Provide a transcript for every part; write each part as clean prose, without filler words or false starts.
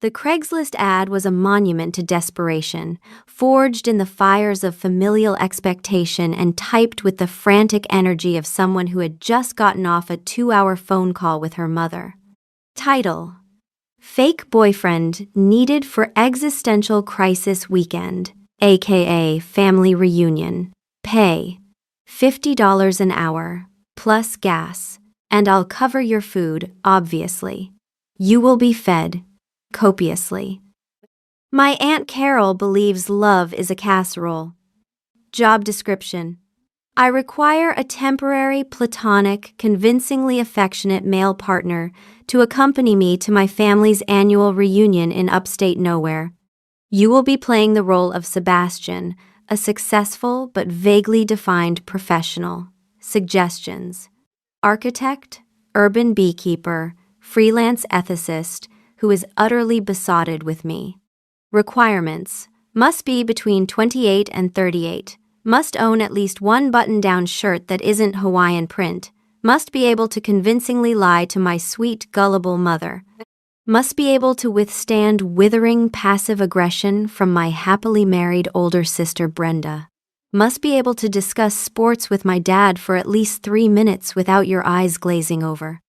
The Craigslist ad was a monument to desperation, forged in the fires of familial expectation and typed with the frantic energy of someone who had just gotten off a 2-hour phone call with her mother. Title: Fake Boyfriend Needed for Existential Crisis Weekend, aka Family Reunion. Pay $50 an hour, plus gas, and I'll cover your food, obviously. You will be fed copiously. My Aunt Carol believes love is a casserole. Job description: I require a temporary, platonic, convincingly affectionate male partner to accompany me to my family's annual reunion in upstate nowhere. You will be playing the role of Sebastian, a successful but vaguely defined professional. Suggestions: architect, urban beekeeper, freelance ethicist, who is utterly besotted with me. Requirements: must be between 28 and 38. Must own at least one button-down shirt that isn't Hawaiian print. Must be able to convincingly lie to my sweet, gullible mother. Must be able to withstand withering passive aggression from my happily married older sister Brenda. Must be able to discuss sports with my dad for at least 3 minutes without your eyes glazing over.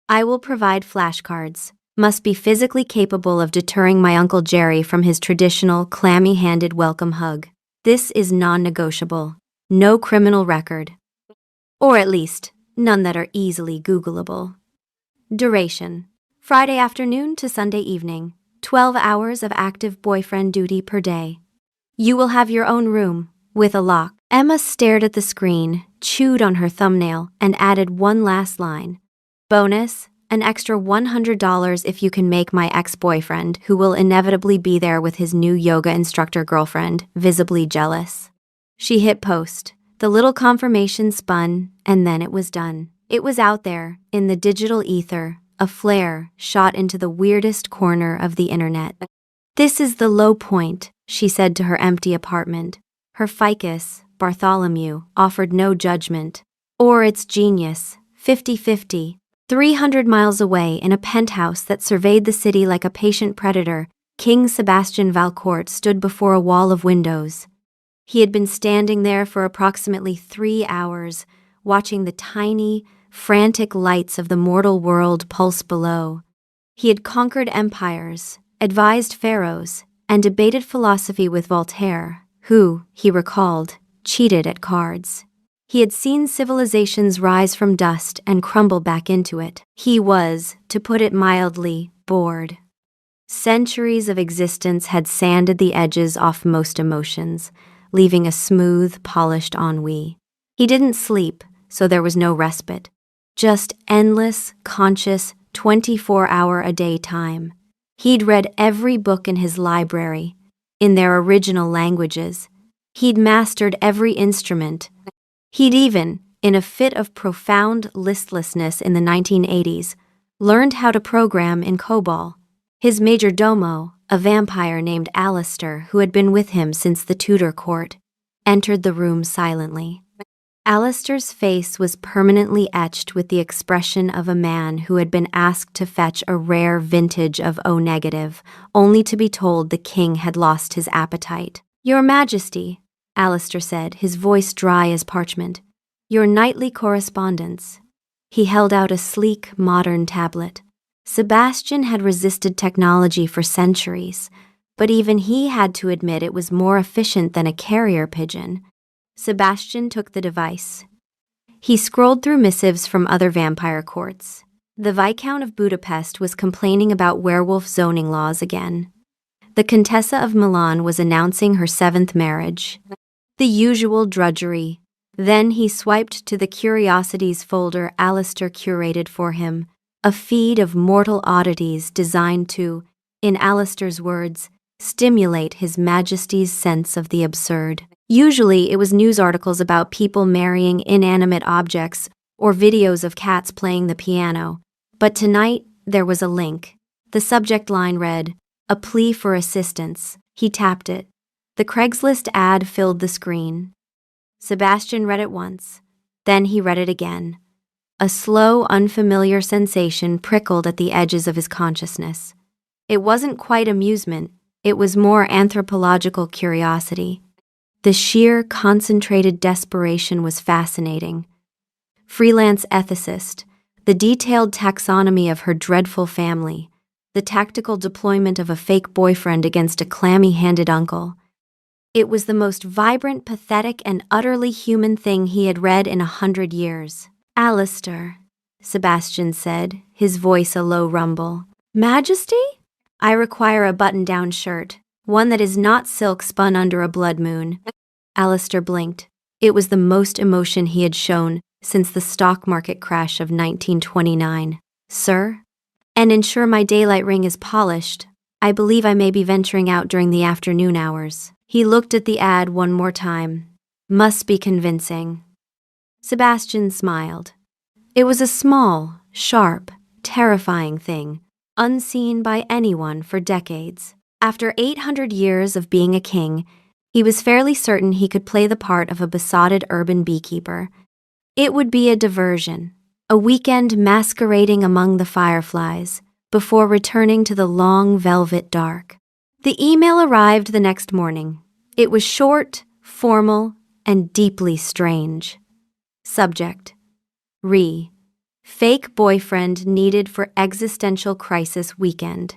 I will provide flashcards. Must be physically capable of deterring my Uncle Jerry from his traditional, clammy-handed welcome hug. This is non-negotiable. No criminal record. Or at least, none that are easily Googleable. Duration: Friday afternoon to Sunday evening. 12 hours of active boyfriend duty per day. You will have your own room, with a lock. Emma stared at the screen, chewed on her thumbnail, and added one last line. Bonus: an extra $100 if you can make my ex-boyfriend, who will inevitably be there with his new yoga instructor girlfriend, visibly jealous. She hit post. The little confirmation spun, and then it was done. It was out there, in the digital ether, a flare shot into the weirdest corner of the internet. This is the low point, she said to her empty apartment. Her ficus, Bartholomew, offered no judgment. Or its genius, 50-50. 300 miles away, in a penthouse that surveyed the city like a patient predator, King Sebastian Valcourt stood before a wall of windows. He had been standing there for approximately 3 hours, watching the tiny, frantic lights of the mortal world pulse below. He had conquered empires, advised pharaohs, and debated philosophy with Voltaire, who, he recalled, cheated at cards. He had seen civilizations rise from dust and crumble back into it. He was, to put it mildly, bored. Centuries of existence had sanded the edges off most emotions, leaving a smooth, polished ennui. He didn't sleep, so there was no respite. Just endless, conscious, 24-hour-a-day time. He'd read every book in his library, in their original languages. He'd mastered every instrument. He'd even, in a fit of profound listlessness in the 1980s, learned how to program in COBOL. His major domo, a vampire named Alistair, who had been with him since the Tudor court, entered the room silently. Alistair's face was permanently etched with the expression of a man who had been asked to fetch a rare vintage of O-negative, only to be told the king had lost his appetite. Your Majesty, Alistair said, his voice dry as parchment. Your nightly correspondence. He held out a sleek, modern tablet. Sebastian had resisted technology for centuries, but even he had to admit it was more efficient than a carrier pigeon. Sebastian took the device. He scrolled through missives from other vampire courts. The Viscount of Budapest was complaining about werewolf zoning laws again. The Contessa of Milan was announcing her 7th marriage. The usual drudgery. Then he swiped to the Curiosities folder Alistair curated for him, a feed of mortal oddities designed to, in Alistair's words, stimulate His Majesty's sense of the absurd. Usually it was news articles about people marrying inanimate objects or videos of cats playing the piano. But tonight, there was a link. The subject line read, "A plea for assistance." He tapped it. The Craigslist ad filled the screen. Sebastian read it once. Then he read it again. A slow, unfamiliar sensation prickled at the edges of his consciousness. It wasn't quite amusement, it was more anthropological curiosity. The sheer, concentrated desperation was fascinating. Freelance ethicist, the detailed taxonomy of her dreadful family, the tactical deployment of a fake boyfriend against a clammy-handed uncle. It was the most vibrant, pathetic, and utterly human thing he had read in 100 years. "Alistair," Sebastian said, his voice a low rumble. "Majesty? I require a button-down shirt, one that is not silk spun under a blood moon." Alistair blinked. It was the most emotion he had shown since the stock market crash of 1929. "Sir? And ensure my daylight ring is polished. I believe I may be venturing out during the afternoon hours." He looked at the ad one more time. "Must be convincing." Sebastian smiled. It was a small, sharp, terrifying thing, unseen by anyone for decades. After 800 years of being a king, he was fairly certain he could play the part of a besotted urban beekeeper. It would be a diversion, a weekend masquerading among the fireflies, before returning to the long velvet dark. The email arrived the next morning. It was short, formal, and deeply strange. Subject: Fake boyfriend needed for existential crisis weekend.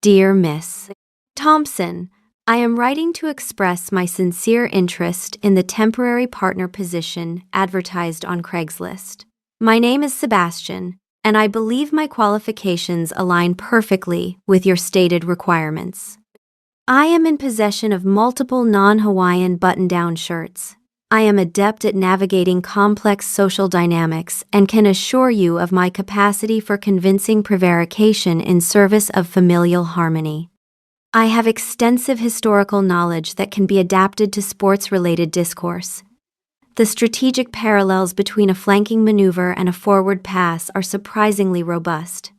Dear Miss Thompson, I am writing to express my sincere interest in the temporary partner position advertised on Craigslist. My name is Sebastian, and I believe my qualifications align perfectly with your stated requirements. I am in possession of multiple non-Hawaiian button-down shirts. I am adept at navigating complex social dynamics and can assure you of my capacity for convincing prevarication in service of familial harmony. I have extensive historical knowledge that can be adapted to sports-related discourse. The strategic parallels between a flanking maneuver and a forward pass are surprisingly robust.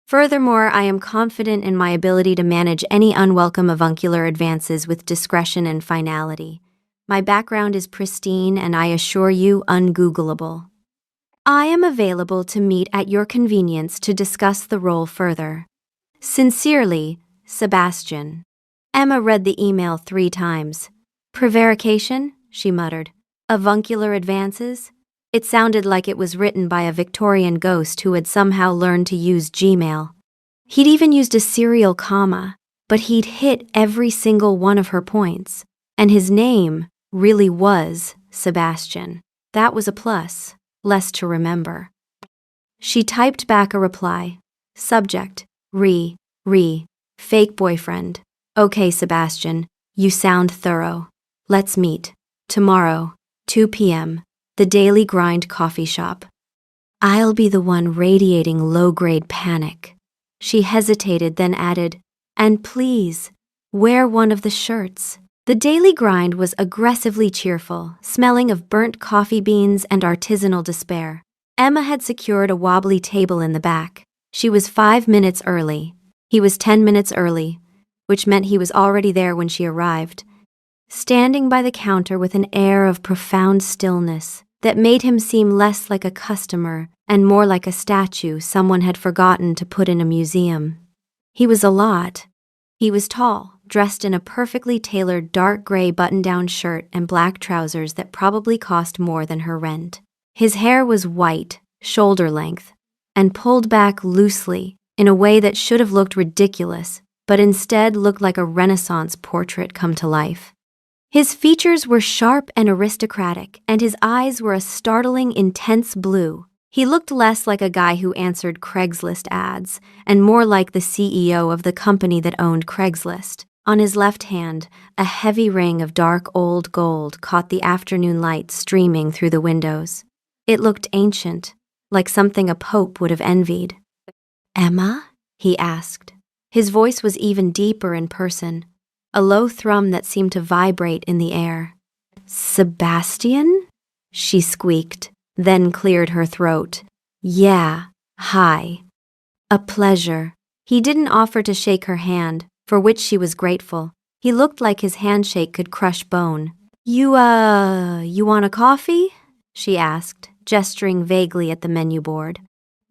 Furthermore, I am confident in my ability to manage any unwelcome avuncular advances with discretion and finality. My background is pristine and I assure you ungoogleable. I am available to meet at your convenience to discuss the role further. Sincerely, Sebastian. Emma read the email 3 times. Prevarication, she muttered. Avuncular advances? It sounded like it was written by a Victorian ghost who had somehow learned to use Gmail. He'd even used a serial comma, but he'd hit every single one of her points. And his name really was Sebastian. That was a plus, less to remember. She typed back a reply. Subject: fake boyfriend. Okay, Sebastian, you sound thorough. Let's meet. Tomorrow, 2 p.m., the Daily Grind coffee shop. I'll be the one radiating low-grade panic. She hesitated, then added, and please, wear one of the shirts. The Daily Grind was aggressively cheerful, smelling of burnt coffee beans and artisanal despair. Emma had secured a wobbly table in the back. She was 5 minutes early. He was 10 minutes early, which meant he was already there when she arrived, standing by the counter with an air of profound stillness that made him seem less like a customer and more like a statue someone had forgotten to put in a museum. He was a lot. He was tall, dressed in a perfectly tailored dark gray button-down shirt and black trousers that probably cost more than her rent. His hair was white, shoulder length, and pulled back loosely in a way that should have looked ridiculous, but instead looked like a Renaissance portrait come to life. His features were sharp and aristocratic, and his eyes were a startling, intense blue. He looked less like a guy who answered Craigslist ads, and more like the CEO of the company that owned Craigslist. On his left hand, a heavy ring of dark old gold caught the afternoon light streaming through the windows. It looked ancient, like something a pope would have envied. "Emma?" he asked. His voice was even deeper in person, a low thrum that seemed to vibrate in the air. "Sebastian?" she squeaked, then cleared her throat. "Yeah, hi. A pleasure." He didn't offer to shake her hand, for which she was grateful. He looked like his handshake could crush bone. You want a coffee?" she asked, gesturing vaguely at the menu board.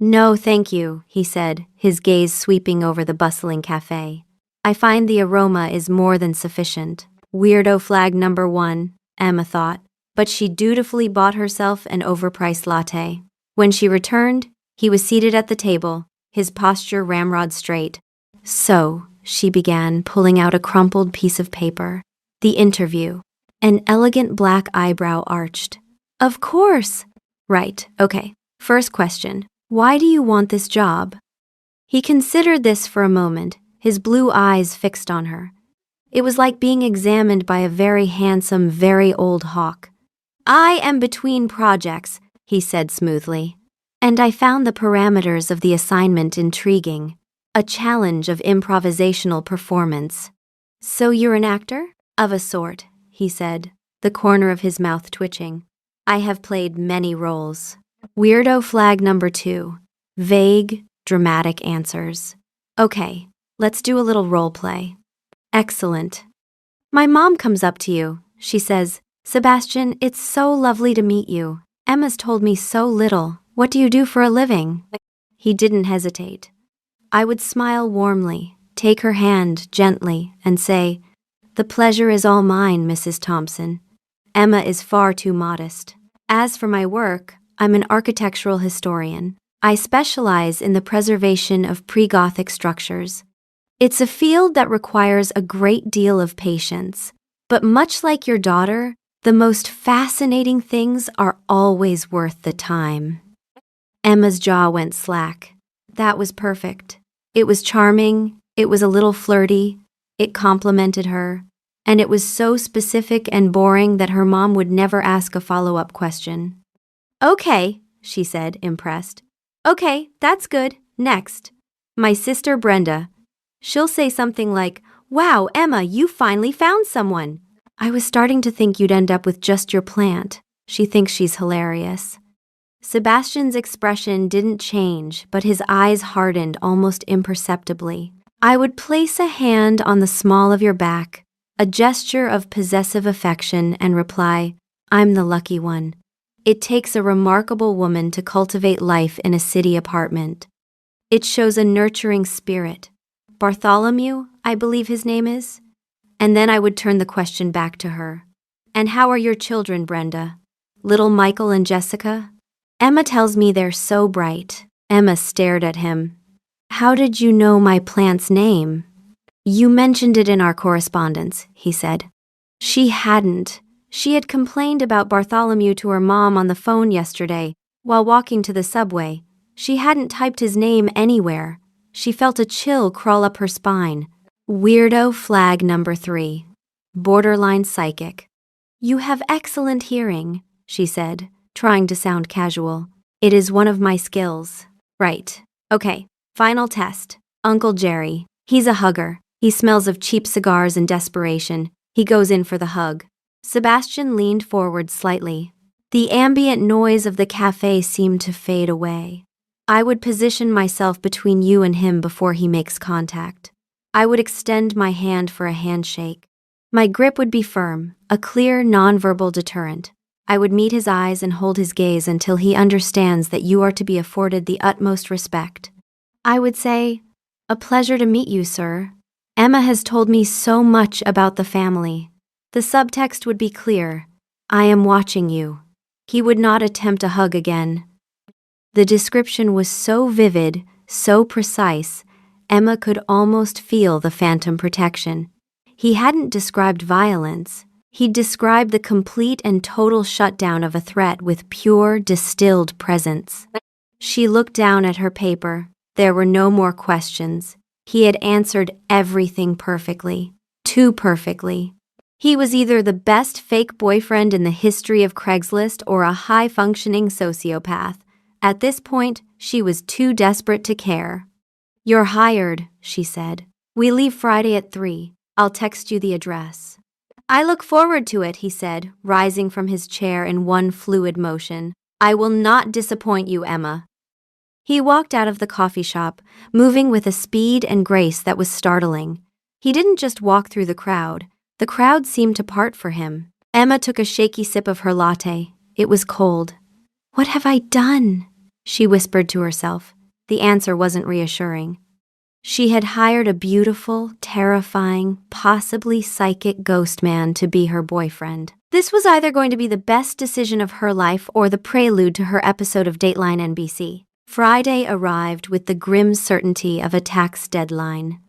No, thank you, he said, his gaze sweeping over the bustling cafe. I find the aroma is more than sufficient. Weirdo flag number 1, Emma thought, but she dutifully bought herself an overpriced latte. When she returned, he was seated at the table, his posture ramrod straight. So, she began, pulling out a crumpled piece of paper. The interview. An elegant black eyebrow arched. Of course! Right, okay. First question. Why do you want this job? He considered this for a moment, his blue eyes fixed on her. It was like being examined by a very handsome, very old hawk. I am between projects, he said smoothly. And I found the parameters of the assignment intriguing. A challenge of improvisational performance. So you're an actor? Of a sort, he said, the corner of his mouth twitching. I have played many roles. Weirdo flag number 2. Vague, dramatic answers. Okay, let's do a little role play. Excellent. My mom comes up to you. She says, Sebastian, it's so lovely to meet you. Emma's told me so little. What do you do for a living? He didn't hesitate. I would smile warmly, take her hand gently, and say, The pleasure is all mine, Mrs. Thompson. Emma is far too modest. As for my work, I'm an architectural historian. I specialize in the preservation of pre-Gothic structures. It's a field that requires a great deal of patience, but much like your daughter, the most fascinating things are always worth the time. Emma's jaw went slack. That was perfect. It was charming, it was a little flirty, it complimented her, and it was so specific and boring that her mom would never ask a follow-up question. Okay, she said, impressed. Okay, that's good. Next. My sister Brenda. She'll say something like, Wow, Emma, you finally found someone. I was starting to think you'd end up with just your plant. She thinks she's hilarious. Sebastian's expression didn't change, but his eyes hardened almost imperceptibly. I would place a hand on the small of your back, a gesture of possessive affection, and reply, I'm the lucky one. It takes a remarkable woman to cultivate life in a city apartment. It shows a nurturing spirit. Bartholomew, I believe his name is. And then I would turn the question back to her. And how are your children, Brenda? Little Michael and Jessica? Emma tells me they're so bright. Emma stared at him. How did you know my plant's name? You mentioned it in our correspondence, he said. She hadn't. She had complained about Bartholomew to her mom on the phone yesterday while walking to the subway. She hadn't typed his name anywhere. She felt a chill crawl up her spine. Weirdo flag number 3. Borderline psychic. You have excellent hearing, she said, trying to sound casual. It is one of my skills. Right. Okay. Final test. Uncle Jerry. He's a hugger. He smells of cheap cigars and desperation. He goes in for the hug. Sebastian leaned forward slightly. The ambient noise of the cafe seemed to fade away. I would position myself between you and him before he makes contact. I would extend my hand for a handshake. My grip would be firm, a clear, nonverbal deterrent. I would meet his eyes and hold his gaze until he understands that you are to be afforded the utmost respect. I would say, A pleasure to meet you, sir. Emma has told me so much about the family. The subtext would be clear. I am watching you. He would not attempt a hug again. The description was so vivid, so precise, Emma could almost feel the phantom protection. He hadn't described violence. He described the complete and total shutdown of a threat with pure, distilled presence. She looked down at her paper. There were no more questions. He had answered everything perfectly. Too perfectly. He was either the best fake boyfriend in the history of Craigslist or a high-functioning sociopath. At this point, she was too desperate to care. You're hired, she said. We leave Friday at 3. I'll text you the address. I look forward to it, he said, rising from his chair in one fluid motion. I will not disappoint you, Emma. He walked out of the coffee shop, moving with a speed and grace that was startling. He didn't just walk through the crowd. The crowd seemed to part for him. Emma took a shaky sip of her latte. It was cold. What have I done? she whispered to herself. The answer wasn't reassuring. She had hired a beautiful, terrifying, possibly psychic ghost man to be her boyfriend. This was either going to be the best decision of her life or the prelude to her episode of Dateline NBC. Friday arrived with the grim certainty of a tax deadline.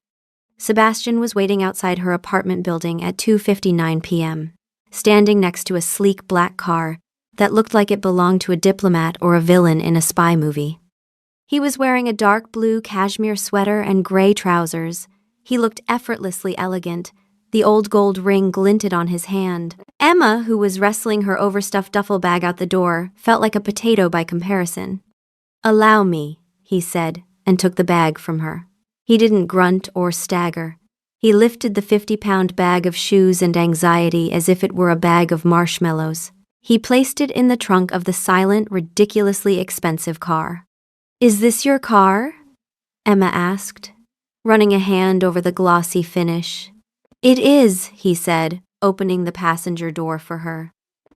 Sebastian was waiting outside her apartment building at 2:59 p.m., standing next to a sleek black car that looked like it belonged to a diplomat or a villain in a spy movie. He was wearing a dark blue cashmere sweater and gray trousers. He looked effortlessly elegant. The old gold ring glinted on his hand. Emma, who was wrestling her overstuffed duffel bag out the door, felt like a potato by comparison. "Allow me," he said, and took the bag from her. He didn't grunt or stagger. He lifted the 50-pound bag of shoes and anxiety as if it were a bag of marshmallows. He placed it in the trunk of the silent, ridiculously expensive car. "Is this your car?" Emma asked, running a hand over the glossy finish. "It is," he said, opening the passenger door for her.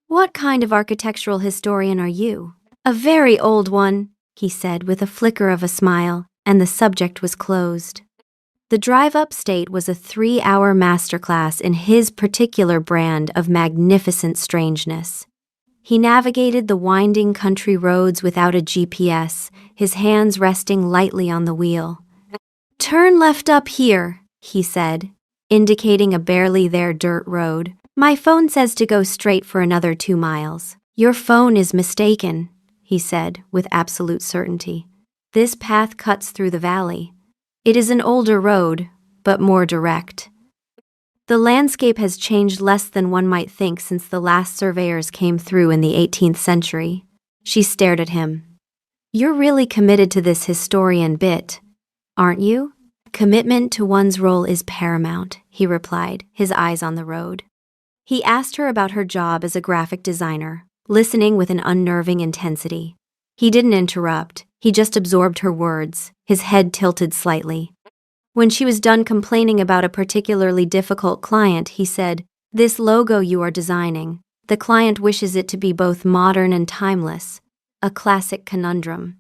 "What kind of architectural historian are you?" "A very old one," he said with a flicker of a smile, and the subject was closed. The drive upstate was a 3-hour masterclass in his particular brand of magnificent strangeness. He navigated the winding country roads without a GPS, his hands resting lightly on the wheel. "Turn left up here," he said, indicating a barely there dirt road. "My phone says to go straight for another 2 miles. "Your phone is mistaken," he said with absolute certainty. "This path cuts through the valley. It is an older road, but more direct. The landscape has changed less than one might think since the last surveyors came through in the 18th century. She stared at him. "You're really committed to this historian bit, aren't you?" "Commitment to one's role is paramount," he replied, his eyes on the road. He asked her about her job as a graphic designer, listening with an unnerving intensity. He didn't interrupt, he just absorbed her words, his head tilted slightly. When she was done complaining about a particularly difficult client, he said, "This logo you are designing, the client wishes it to be both modern and timeless, a classic conundrum."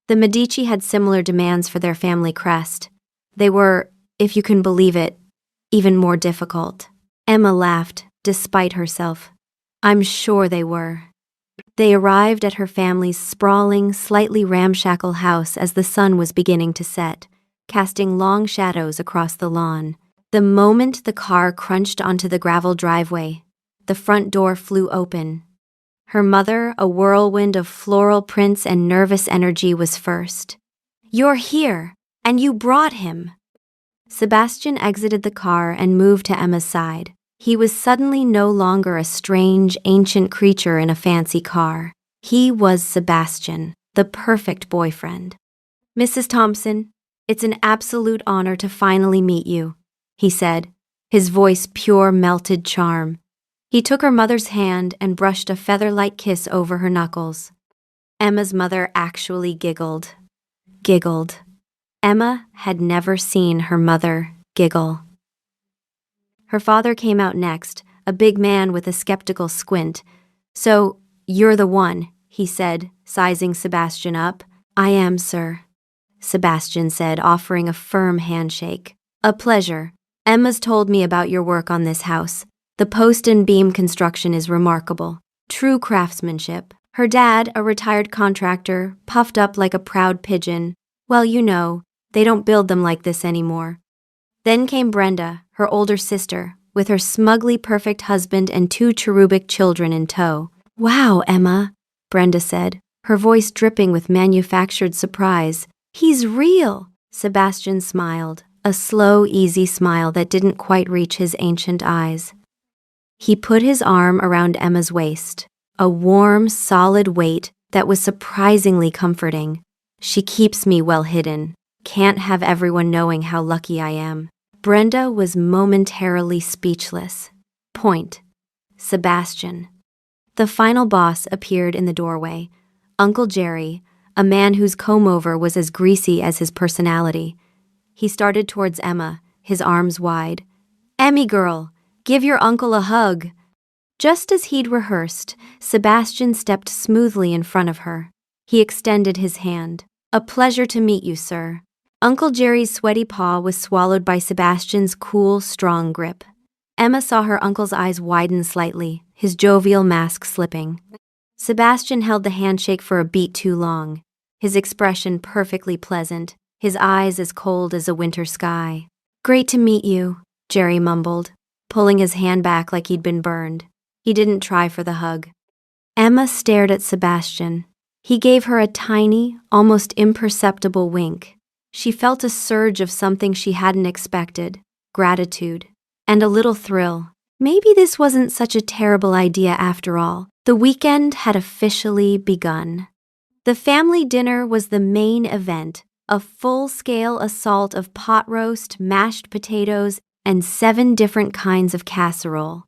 The Medici had similar demands for their family crest. They were, if you can believe it, even more difficult. Emma laughed, despite herself. "I'm sure they were." They arrived at her family's sprawling, slightly ramshackle house as the sun was beginning to set, casting long shadows across the lawn. The moment the car crunched onto the gravel driveway, the front door flew open. Her mother, a whirlwind of floral prints and nervous energy, was first. "You're here, and you brought him." Sebastian exited the car and moved to Emma's side. He was suddenly no longer a strange, ancient creature in a fancy car. He was Sebastian, the perfect boyfriend. "Mrs. Thompson, it's an absolute honor to finally meet you," he said, his voice pure melted charm. He took her mother's hand and brushed a feather-like kiss over her knuckles. Emma's mother actually giggled. Emma had never seen her mother giggle. Her father came out next, a big man with a skeptical squint. "So, you're the one," he said, sizing Sebastian up. "I am, sir," Sebastian said, offering a firm handshake. "A pleasure. Emma's told me about your work on this house. The post and beam construction is remarkable. True craftsmanship. Her dad, a retired contractor, puffed up like a proud pigeon. Well, you know, they don't build them like this anymore." Then came Brenda, her older sister, with her smugly perfect husband and 2 cherubic children in tow. "Wow, Emma," Brenda said, her voice dripping with manufactured surprise. "He's real." Sebastian smiled, a slow, easy smile that didn't quite reach his ancient eyes. He put his arm around Emma's waist, a warm, solid weight that was surprisingly comforting. "She keeps me well hidden. Can't have everyone knowing how lucky I am." Brenda was momentarily speechless. Point. Sebastian. The final boss appeared in the doorway. Uncle Jerry, a man whose comb-over was as greasy as his personality. He started towards Emma, his arms wide. "Emmy girl, give your uncle a hug." Just as he'd rehearsed, Sebastian stepped smoothly in front of her. He extended his hand. "A pleasure to meet you, sir." Uncle Jerry's sweaty paw was swallowed by Sebastian's cool, strong grip. Emma saw her uncle's eyes widen slightly, his jovial mask slipping. Sebastian held the handshake for a beat too long, his expression perfectly pleasant, his eyes as cold as a winter sky. "Great to meet you," Jerry mumbled, pulling his hand back like he'd been burned. He didn't try for the hug. Emma stared at Sebastian. He gave her a tiny, almost imperceptible wink. She felt a surge of something she hadn't expected, gratitude, and a little thrill. Maybe this wasn't such a terrible idea after all. The weekend had officially begun. The family dinner was the main event, a full-scale assault of pot roast, mashed potatoes, and 7 different kinds of casserole.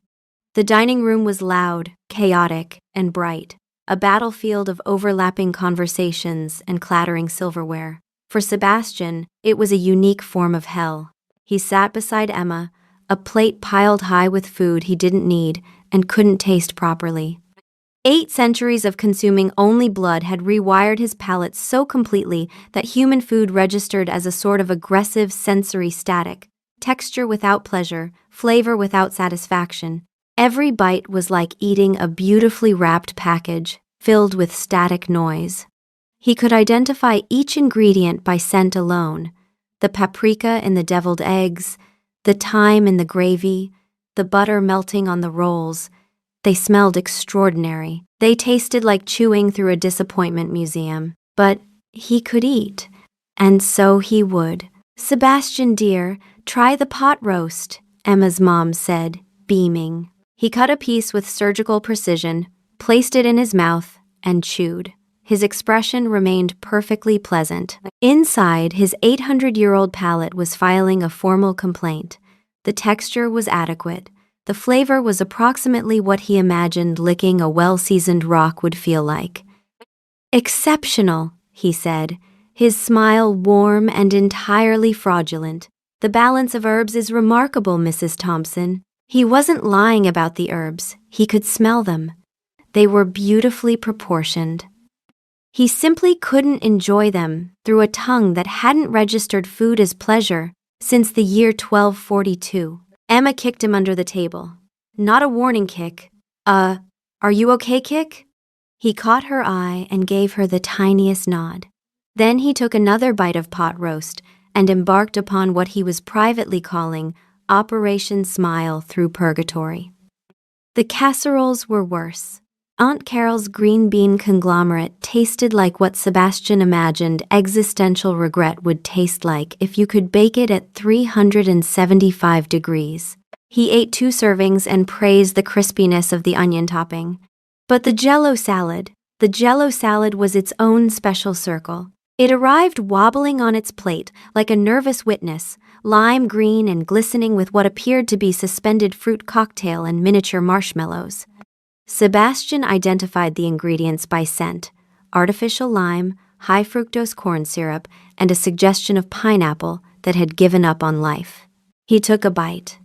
The dining room was loud, chaotic, and bright, a battlefield of overlapping conversations and clattering silverware. For Sebastian, it was a unique form of hell. He sat beside Emma, a plate piled high with food he didn't need and couldn't taste properly. 8 centuries of consuming only blood had rewired his palate so completely that human food registered as a sort of aggressive sensory static, texture without pleasure, flavor without satisfaction. Every bite was like eating a beautifully wrapped package filled with static noise. He could identify each ingredient by scent alone: the paprika in the deviled eggs, the thyme in the gravy, the butter melting on the rolls. They smelled extraordinary. They tasted like chewing through a disappointment museum. But he could eat, and so he would. "Sebastian dear, try the pot roast," Emma's mom said, beaming. He cut a piece with surgical precision, placed it in his mouth, and chewed. His expression remained perfectly pleasant. Inside, his 800-year-old palate was filing a formal complaint. The texture was adequate. The flavor was approximately what he imagined licking a well-seasoned rock would feel like. "Exceptional," he said, his smile warm and entirely fraudulent. "The balance of herbs is remarkable, Mrs. Thompson." He wasn't lying about the herbs. He could smell them. They were beautifully proportioned. He simply couldn't enjoy them through a tongue that hadn't registered food as pleasure since the year 1242. Emma kicked him under the table. Not a warning kick. Are you okay kick? He caught her eye and gave her the tiniest nod. Then he took another bite of pot roast and embarked upon what he was privately calling Operation Smile Through Purgatory. The casseroles were worse. Aunt Carol's green bean conglomerate tasted like what Sebastian imagined existential regret would taste like if you could bake it at 375 degrees. He ate 2 servings and praised the crispiness of the onion topping. But the Jell-O salad was its own special circle. It arrived wobbling on its plate like a nervous witness, lime green and glistening with what appeared to be suspended fruit cocktail and miniature marshmallows. Sebastian identified the ingredients by scent: artificial lime, high fructose corn syrup, and a suggestion of pineapple that had given up on life. He took a bite.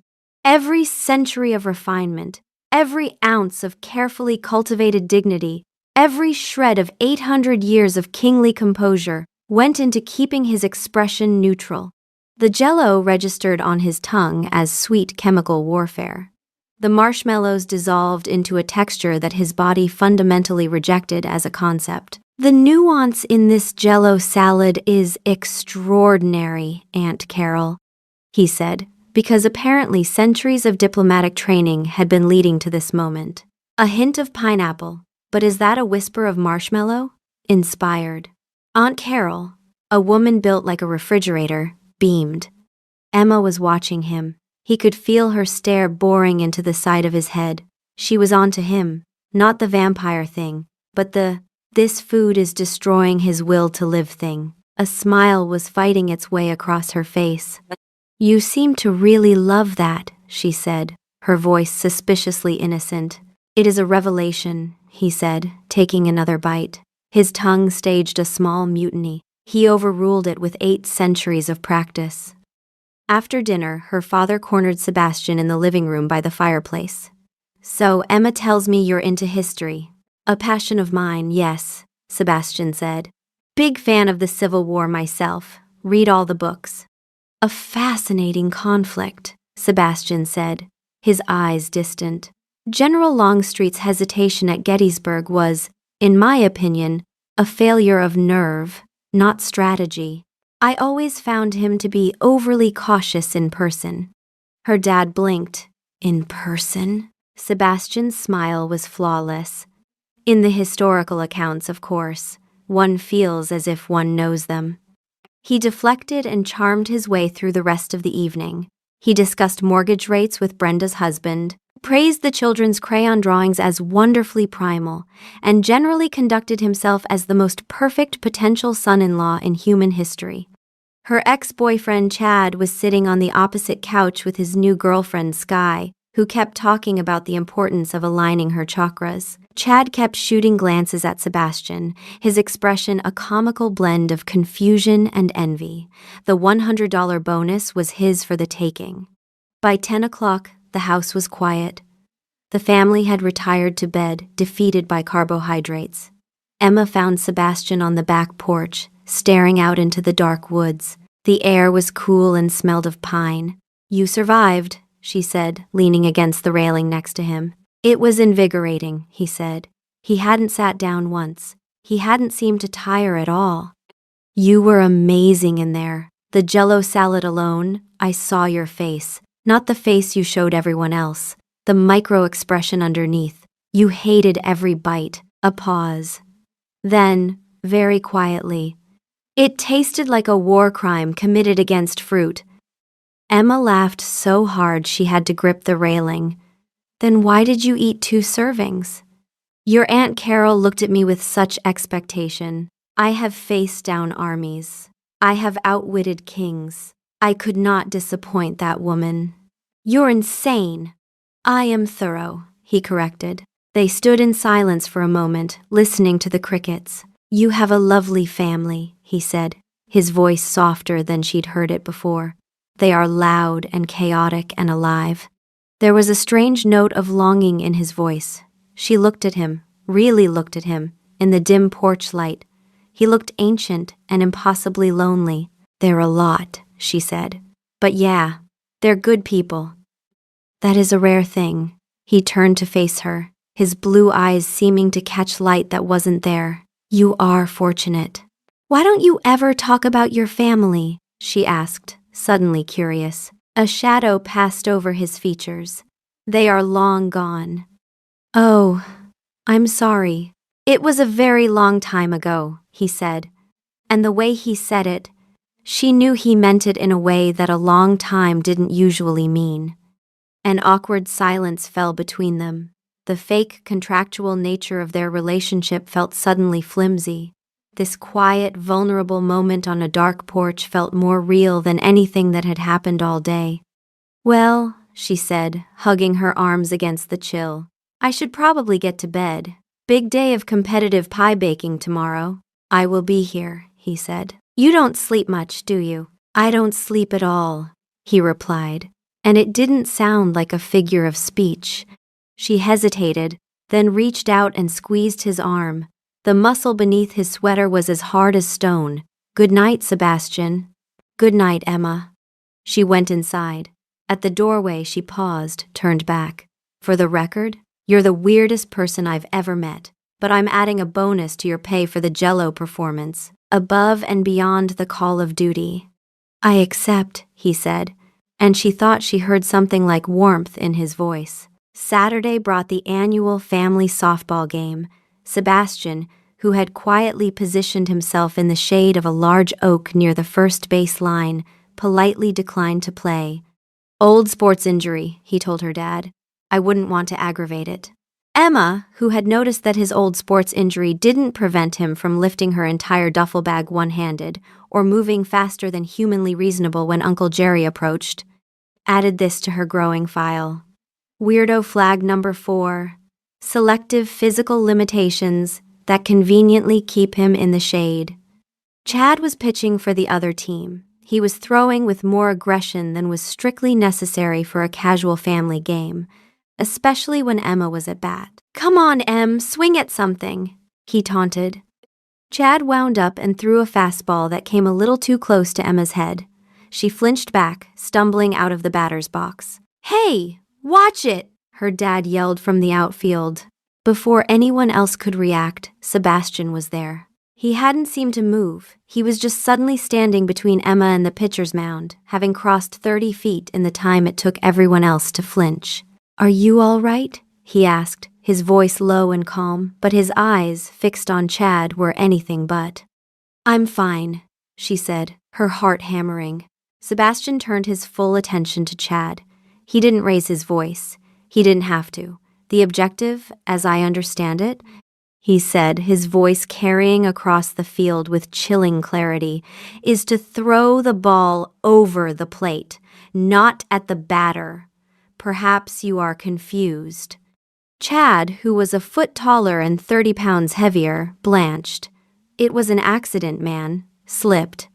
Every century of refinement, every ounce of carefully cultivated dignity, every shred of 800 years of kingly composure went into keeping his expression neutral. The Jell-O registered on his tongue as sweet chemical warfare. The marshmallows dissolved into a texture that his body fundamentally rejected as a concept. "The nuance in this Jell-O salad is extraordinary, Aunt Carol," he said, because apparently centuries of diplomatic training had been leading to this moment. "A hint of pineapple, but is that a whisper of marshmallow?" Inspired. Aunt Carol, a woman built like a refrigerator, beamed. Emma was watching him. He could feel her stare boring into the side of his head. She was onto him, not the vampire thing, but the "this food is destroying his will to live" thing. A smile was fighting its way across her face. "You seem to really love that," she said, her voice suspiciously innocent. "It is a revelation," he said, taking another bite. His tongue staged a small mutiny. He overruled it with 8 centuries of practice. After dinner, her father cornered Sebastian in the living room by the fireplace. "So Emma tells me you're into history." "A passion of mine, yes," Sebastian said. Big fan of the Civil War myself. Read all the books. A fascinating conflict, Sebastian said, his eyes distant. General Longstreet's hesitation at Gettysburg was, in my opinion, a failure of nerve, not strategy. I always found him to be overly cautious in person. Her dad blinked. In person? Sebastian's smile was flawless. In the historical accounts, of course, one feels as if one knows them. He deflected and charmed his way through the rest of the evening. He discussed mortgage rates with Brenda's husband, praised the children's crayon drawings as wonderfully primal, and generally conducted himself as the most perfect potential son-in-law in human history. Her ex-boyfriend Chad was sitting on the opposite couch with his new girlfriend Sky, who kept talking about the importance of aligning her chakras. Chad kept shooting glances at Sebastian, his expression a comical blend of confusion and envy. The $100 bonus was his for the taking. By 10 o'clock, the house was quiet. The family had retired to bed, defeated by carbohydrates. Emma found Sebastian on the back porch, staring out into the dark woods. The air was cool and smelled of pine. You survived, she said, leaning against the railing next to him. It was invigorating, he said. He hadn't sat down once. He hadn't seemed to tire at all. You were amazing in there. The Jell-O salad alone, I saw your face. Not the face you showed everyone else. The micro-expression underneath. You hated every bite. A pause. Then, very quietly, it tasted like a war crime committed against fruit. Emma laughed so hard she had to grip the railing. Then why did you eat 2 servings? Your Aunt Carol looked at me with such expectation. I have faced down armies. I have outwitted kings. I could not disappoint that woman. You're insane. I am thorough, he corrected. They stood in silence for a moment, listening to the crickets. You have a lovely family, he said, his voice softer than she'd heard it before. They are loud and chaotic and alive. There was a strange note of longing in his voice. She looked at him, really looked at him, in the dim porch light. He looked ancient and impossibly lonely. They're a lot, she said. But yeah, they're good people. That is a rare thing. He turned to face her, his blue eyes seeming to catch light that wasn't there. You are fortunate. Why don't you ever talk about your family? She asked, suddenly curious. A shadow passed over his features. They are long gone. Oh, I'm sorry. It was a very long time ago, he said. And the way he said it, she knew he meant it in a way that a long time didn't usually mean. An awkward silence fell between them. The fake, contractual nature of their relationship felt suddenly flimsy. This quiet, vulnerable moment on a dark porch felt more real than anything that had happened all day. Well, she said, hugging her arms against the chill, I should probably get to bed. Big day of competitive pie baking tomorrow. I will be here, he said. You don't sleep much, do you? I don't sleep at all, he replied, and it didn't sound like a figure of speech. She hesitated, then reached out and squeezed his arm. The muscle beneath his sweater was as hard as stone. Good night, Sebastian. Good night, Emma. She went inside. At the doorway, she paused, turned back. For the record, you're the weirdest person I've ever met, but I'm adding a bonus to your pay for the Jell-O performance, above and beyond the call of duty. I accept, he said, and she thought she heard something like warmth in his voice. Saturday brought the annual family softball game. Sebastian, who had quietly positioned himself in the shade of a large oak near the first base line, politely declined to play. Old sports injury, he told her dad. I wouldn't want to aggravate it. Emma, who had noticed that his old sports injury didn't prevent him from lifting her entire duffel bag one-handed or moving faster than humanly reasonable when Uncle Jerry approached, added this to her growing file. Weirdo flag number 4. Selective physical limitations that conveniently keep him in the shade. Chad was pitching for the other team. He was throwing with more aggression than was strictly necessary for a casual family game, especially when Emma was at bat. Come on, Em, swing at something, he taunted. Chad wound up and threw a fastball that came a little too close to Emma's head. She flinched back, stumbling out of the batter's box. "Hey, watch it!" her dad yelled from the outfield. Before anyone else could react, Sebastian was there. He hadn't seemed to move. He was just suddenly standing between Emma and the pitcher's mound, having crossed 30 feet in the time it took everyone else to flinch. "Are you all right?" he asked, his voice low and calm, but his eyes, fixed on Chad, were anything but. "I'm fine," she said, her heart hammering. Sebastian turned his full attention to Chad. He didn't raise his voice. He didn't have to. "The objective, as I understand it," he said, his voice carrying across the field with chilling clarity, "is to throw the ball over the plate, not at the batter. Perhaps you are confused." Chad, who was a foot taller and 30 pounds heavier, blanched. "It was an accident, man. Slipped."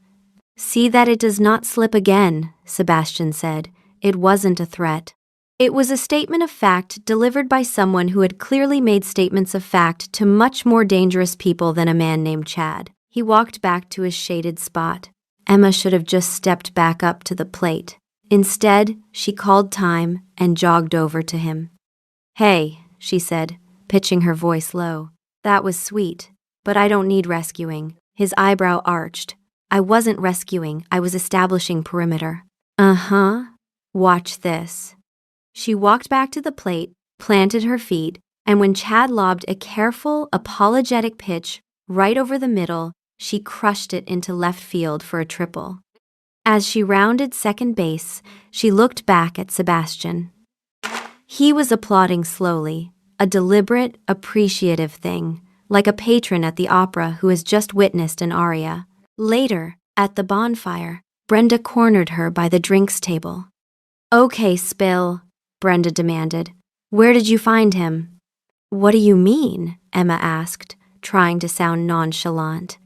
"See that it does not slip again," Sebastian said. It wasn't a threat. It was a statement of fact delivered by someone who had clearly made statements of fact to much more dangerous people than a man named Chad. He walked back to his shaded spot. Emma should have just stepped back up to the plate. Instead, she called time and jogged over to him. "Hey," she said, pitching her voice low. "That was sweet, but I don't need rescuing." His eyebrow arched. "I wasn't rescuing, I was establishing perimeter." "Uh-huh. Watch this." She walked back to the plate, planted her feet, and when Chad lobbed a careful, apologetic pitch right over the middle, she crushed it into left field for a triple. As she rounded second base, she looked back at Sebastian. He was applauding slowly, a deliberate, appreciative thing, like a patron at the opera who has just witnessed an aria. Later, at the bonfire, Brenda cornered her by the drinks table. "Okay, Spill," Brenda demanded. "Where did you find him?" "What do you mean?" Emma asked, trying to sound nonchalant.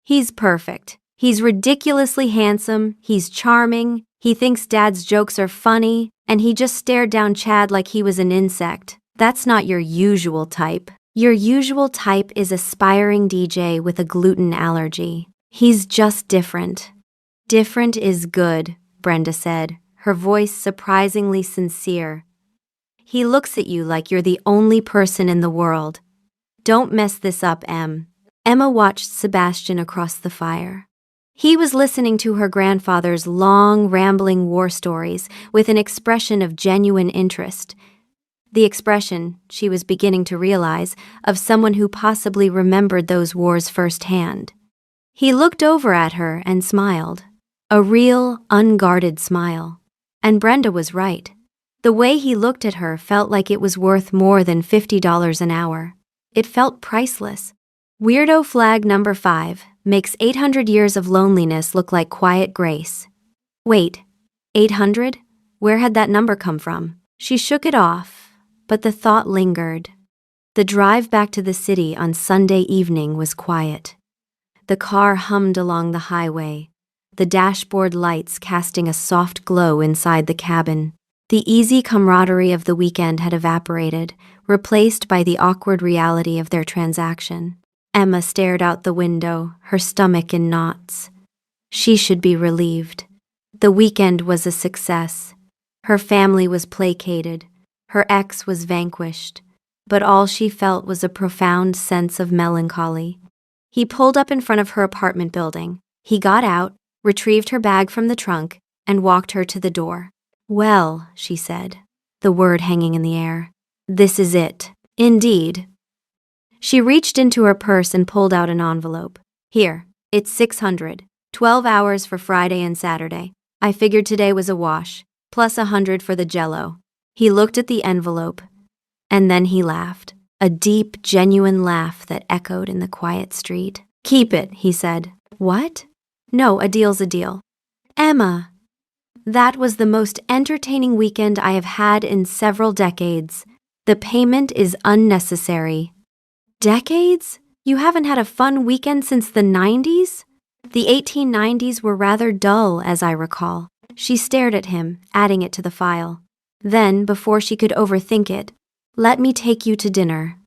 "He's perfect. He's ridiculously handsome, he's charming, he thinks Dad's jokes are funny, and he just stared down Chad like he was an insect. That's not your usual type. Your usual type is aspiring DJ with a gluten allergy. He's just different." "Different is good," Brenda said, her voice surprisingly sincere. "He looks at you like you're the only person in the world. Don't mess this up, Em." Emma watched Sebastian across the fire. He was listening to her grandfather's long, rambling war stories with an expression of genuine interest. The expression, she was beginning to realize, of someone who possibly remembered those wars firsthand. He looked over at her and smiled. A real, unguarded smile. And Brenda was right. The way he looked at her felt like it was worth more than $50 an hour. It felt priceless. Weirdo flag number 5 makes 800 years of loneliness look like quiet grace. Wait, 800? Where had that number come from? She shook it off, but the thought lingered. The drive back to the city on Sunday evening was quiet. The car hummed along the highway, the dashboard lights casting a soft glow inside the cabin. The easy camaraderie of the weekend had evaporated, replaced by the awkward reality of their transaction. Emma stared out the window, her stomach in knots. She should be relieved. The weekend was a success. Her family was placated. Her ex was vanquished. But all she felt was a profound sense of melancholy. He pulled up in front of her apartment building. He got out, retrieved her bag from the trunk, and walked her to the door. "Well," she said, the word hanging in the air, "this is it." "Indeed." She reached into her purse and pulled out an envelope. "Here, it's 600, 12 hours for Friday and Saturday. I figured today was a wash, plus 100 for the Jell-O." He looked at the envelope, and then he laughed, a deep, genuine laugh that echoed in the quiet street. "Keep it," he said. "What?" "No, a deal's a deal." "Emma, that was the most entertaining weekend I have had in several decades. The payment is unnecessary." "Decades? You haven't had a fun weekend since the 90s? The 1890s were rather dull, as I recall." She stared at him, adding it to the file. Then, before she could overthink it, "Let me take you to dinner."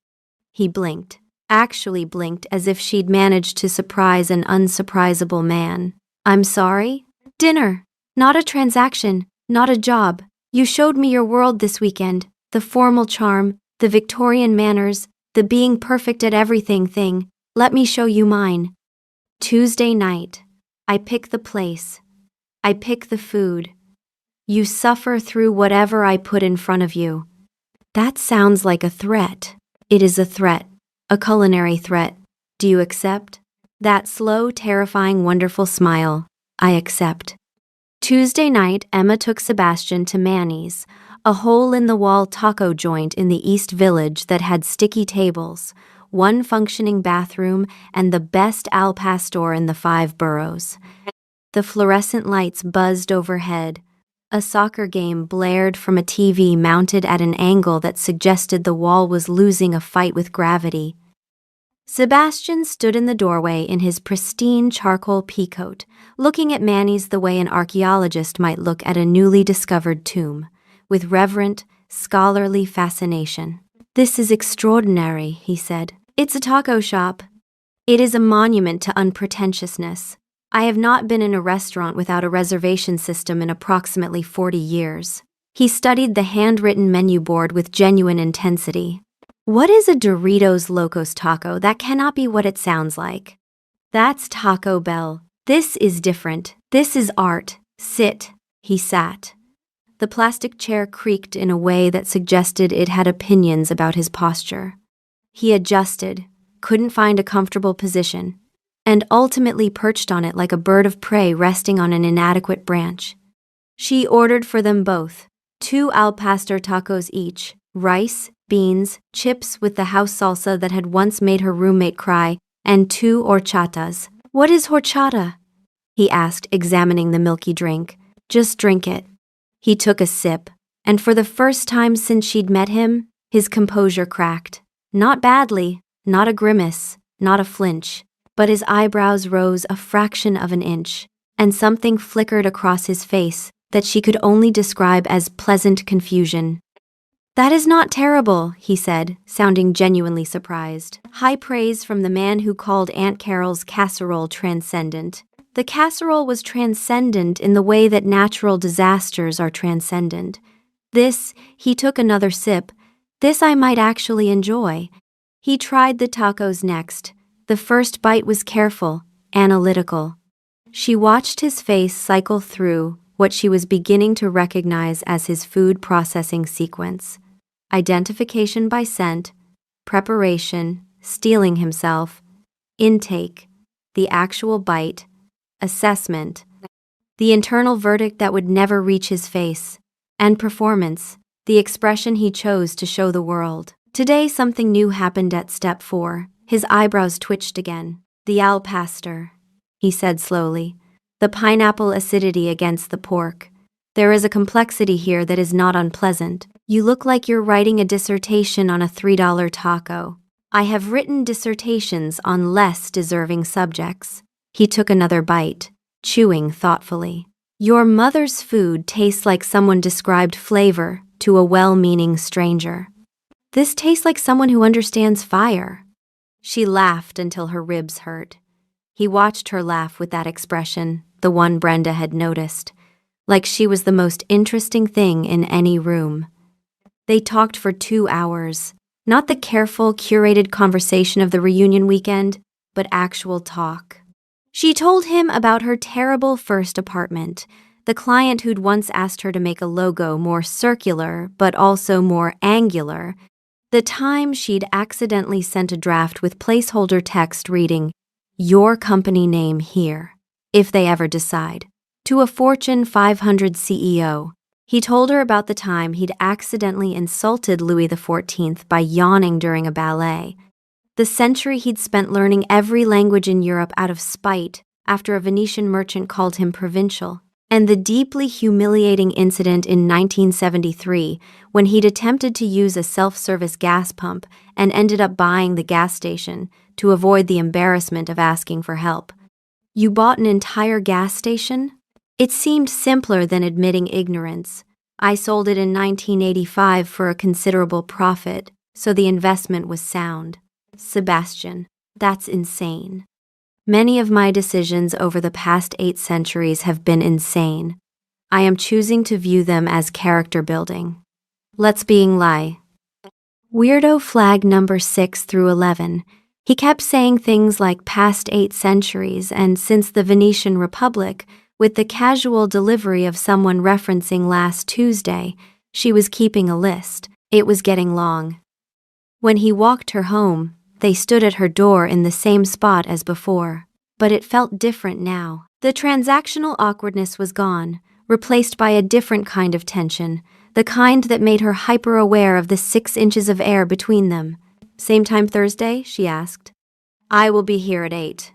He blinked. actually blinked as if she'd managed to surprise an unsurprisable man. I'm sorry? Dinner. Not a transaction, not a job. You showed me your world this weekend. The formal charm, the Victorian manners, the being perfect at everything thing. Let me show you mine. Tuesday night. I pick the place. I pick the food. You suffer through whatever I put in front of you. That sounds like a threat. It is a threat. A culinary threat. Do you accept? That slow, terrifying, wonderful smile. I accept. Tuesday night, Emma took Sebastian to Manny's, a hole-in-the-wall taco joint in the East Village that had sticky tables, one functioning bathroom, and the best al pastor in the 5 boroughs. The fluorescent lights buzzed overhead. A soccer game blared from a TV mounted at an angle that suggested the wall was losing a fight with gravity. Sebastian stood in the doorway in his pristine charcoal peacoat, looking at Manny's the way an archaeologist might look at a newly discovered tomb, with reverent, scholarly fascination. This is extraordinary, he said. It's a taco shop. It is a monument to unpretentiousness. I have not been in a restaurant without a reservation system in approximately 40 years. He studied the handwritten menu board with genuine intensity. What is a Doritos Locos taco? That cannot be what it sounds like. That's Taco Bell. This is different. This is art. Sit. He sat. The plastic chair creaked in a way that suggested it had opinions about his posture. He adjusted, couldn't find a comfortable position, and ultimately perched on it like a bird of prey resting on an inadequate branch. She ordered for them both, 2 al pastor tacos each, rice, beans, chips with the house salsa that had once made her roommate cry, and 2 horchatas. What is horchata? He asked, examining the milky drink. Just drink it. He took a sip, and for the first time since she'd met him, his composure cracked. Not badly, not a grimace, not a flinch, but his eyebrows rose a fraction of an inch, and something flickered across his face that she could only describe as pleasant confusion. That is not terrible, he said, sounding genuinely surprised. High praise from the man who called Aunt Carol's casserole transcendent. The casserole was transcendent in the way that natural disasters are transcendent. This, he took another sip. This I might actually enjoy. He tried the tacos next. The first bite was careful, analytical. She watched his face cycle through what she was beginning to recognize as his food processing sequence. Identification by scent, preparation, stealing himself, intake, the actual bite, assessment, the internal verdict that would never reach his face, and performance, the expression he chose to show the world. Today something new happened at step 4. His eyebrows twitched again. The al pastor, he said slowly, the pineapple acidity against the pork. There is a complexity here that is not unpleasant. You look like you're writing a dissertation on a $3 taco. I have written dissertations on less deserving subjects. He took another bite, chewing thoughtfully. Your mother's food tastes like someone described flavor to a well-meaning stranger. This tastes like someone who understands fire. She laughed until her ribs hurt. He watched her laugh with that expression, the one Brenda had noticed, like she was the most interesting thing in any room. They talked for 2 hours, not the careful, curated conversation of the reunion weekend, but actual talk. She told him about her terrible first apartment, the client who'd once asked her to make a logo more circular but also more angular, the time she'd accidentally sent a draft with placeholder text reading, "Your company name here, if they ever decide," to a Fortune 500 CEO. He told her about the time he'd accidentally insulted Louis XIV by yawning during a ballet, the century he'd spent learning every language in Europe out of spite after a Venetian merchant called him provincial, and the deeply humiliating incident in 1973 when he'd attempted to use a self-service gas pump and ended up buying the gas station to avoid the embarrassment of asking for help. You bought an entire gas station? It seemed simpler than admitting ignorance. I sold it in 1985 for a considerable profit, so the investment was sound. Sebastian, that's insane. Many of my decisions over the past 8 centuries have been insane. I am choosing to view them as character building. Let's being lie. Weirdo flag number 6 through 11. He kept saying things like past 8 centuries and since the Venetian Republic, with the casual delivery of someone referencing last Tuesday. She was keeping a list. It was getting long. When he walked her home, they stood at her door in the same spot as before. But it felt different now. The transactional awkwardness was gone, replaced by a different kind of tension, the kind that made her hyper-aware of the 6 inches of air between them. Same time Thursday? She asked. I will be here at 8.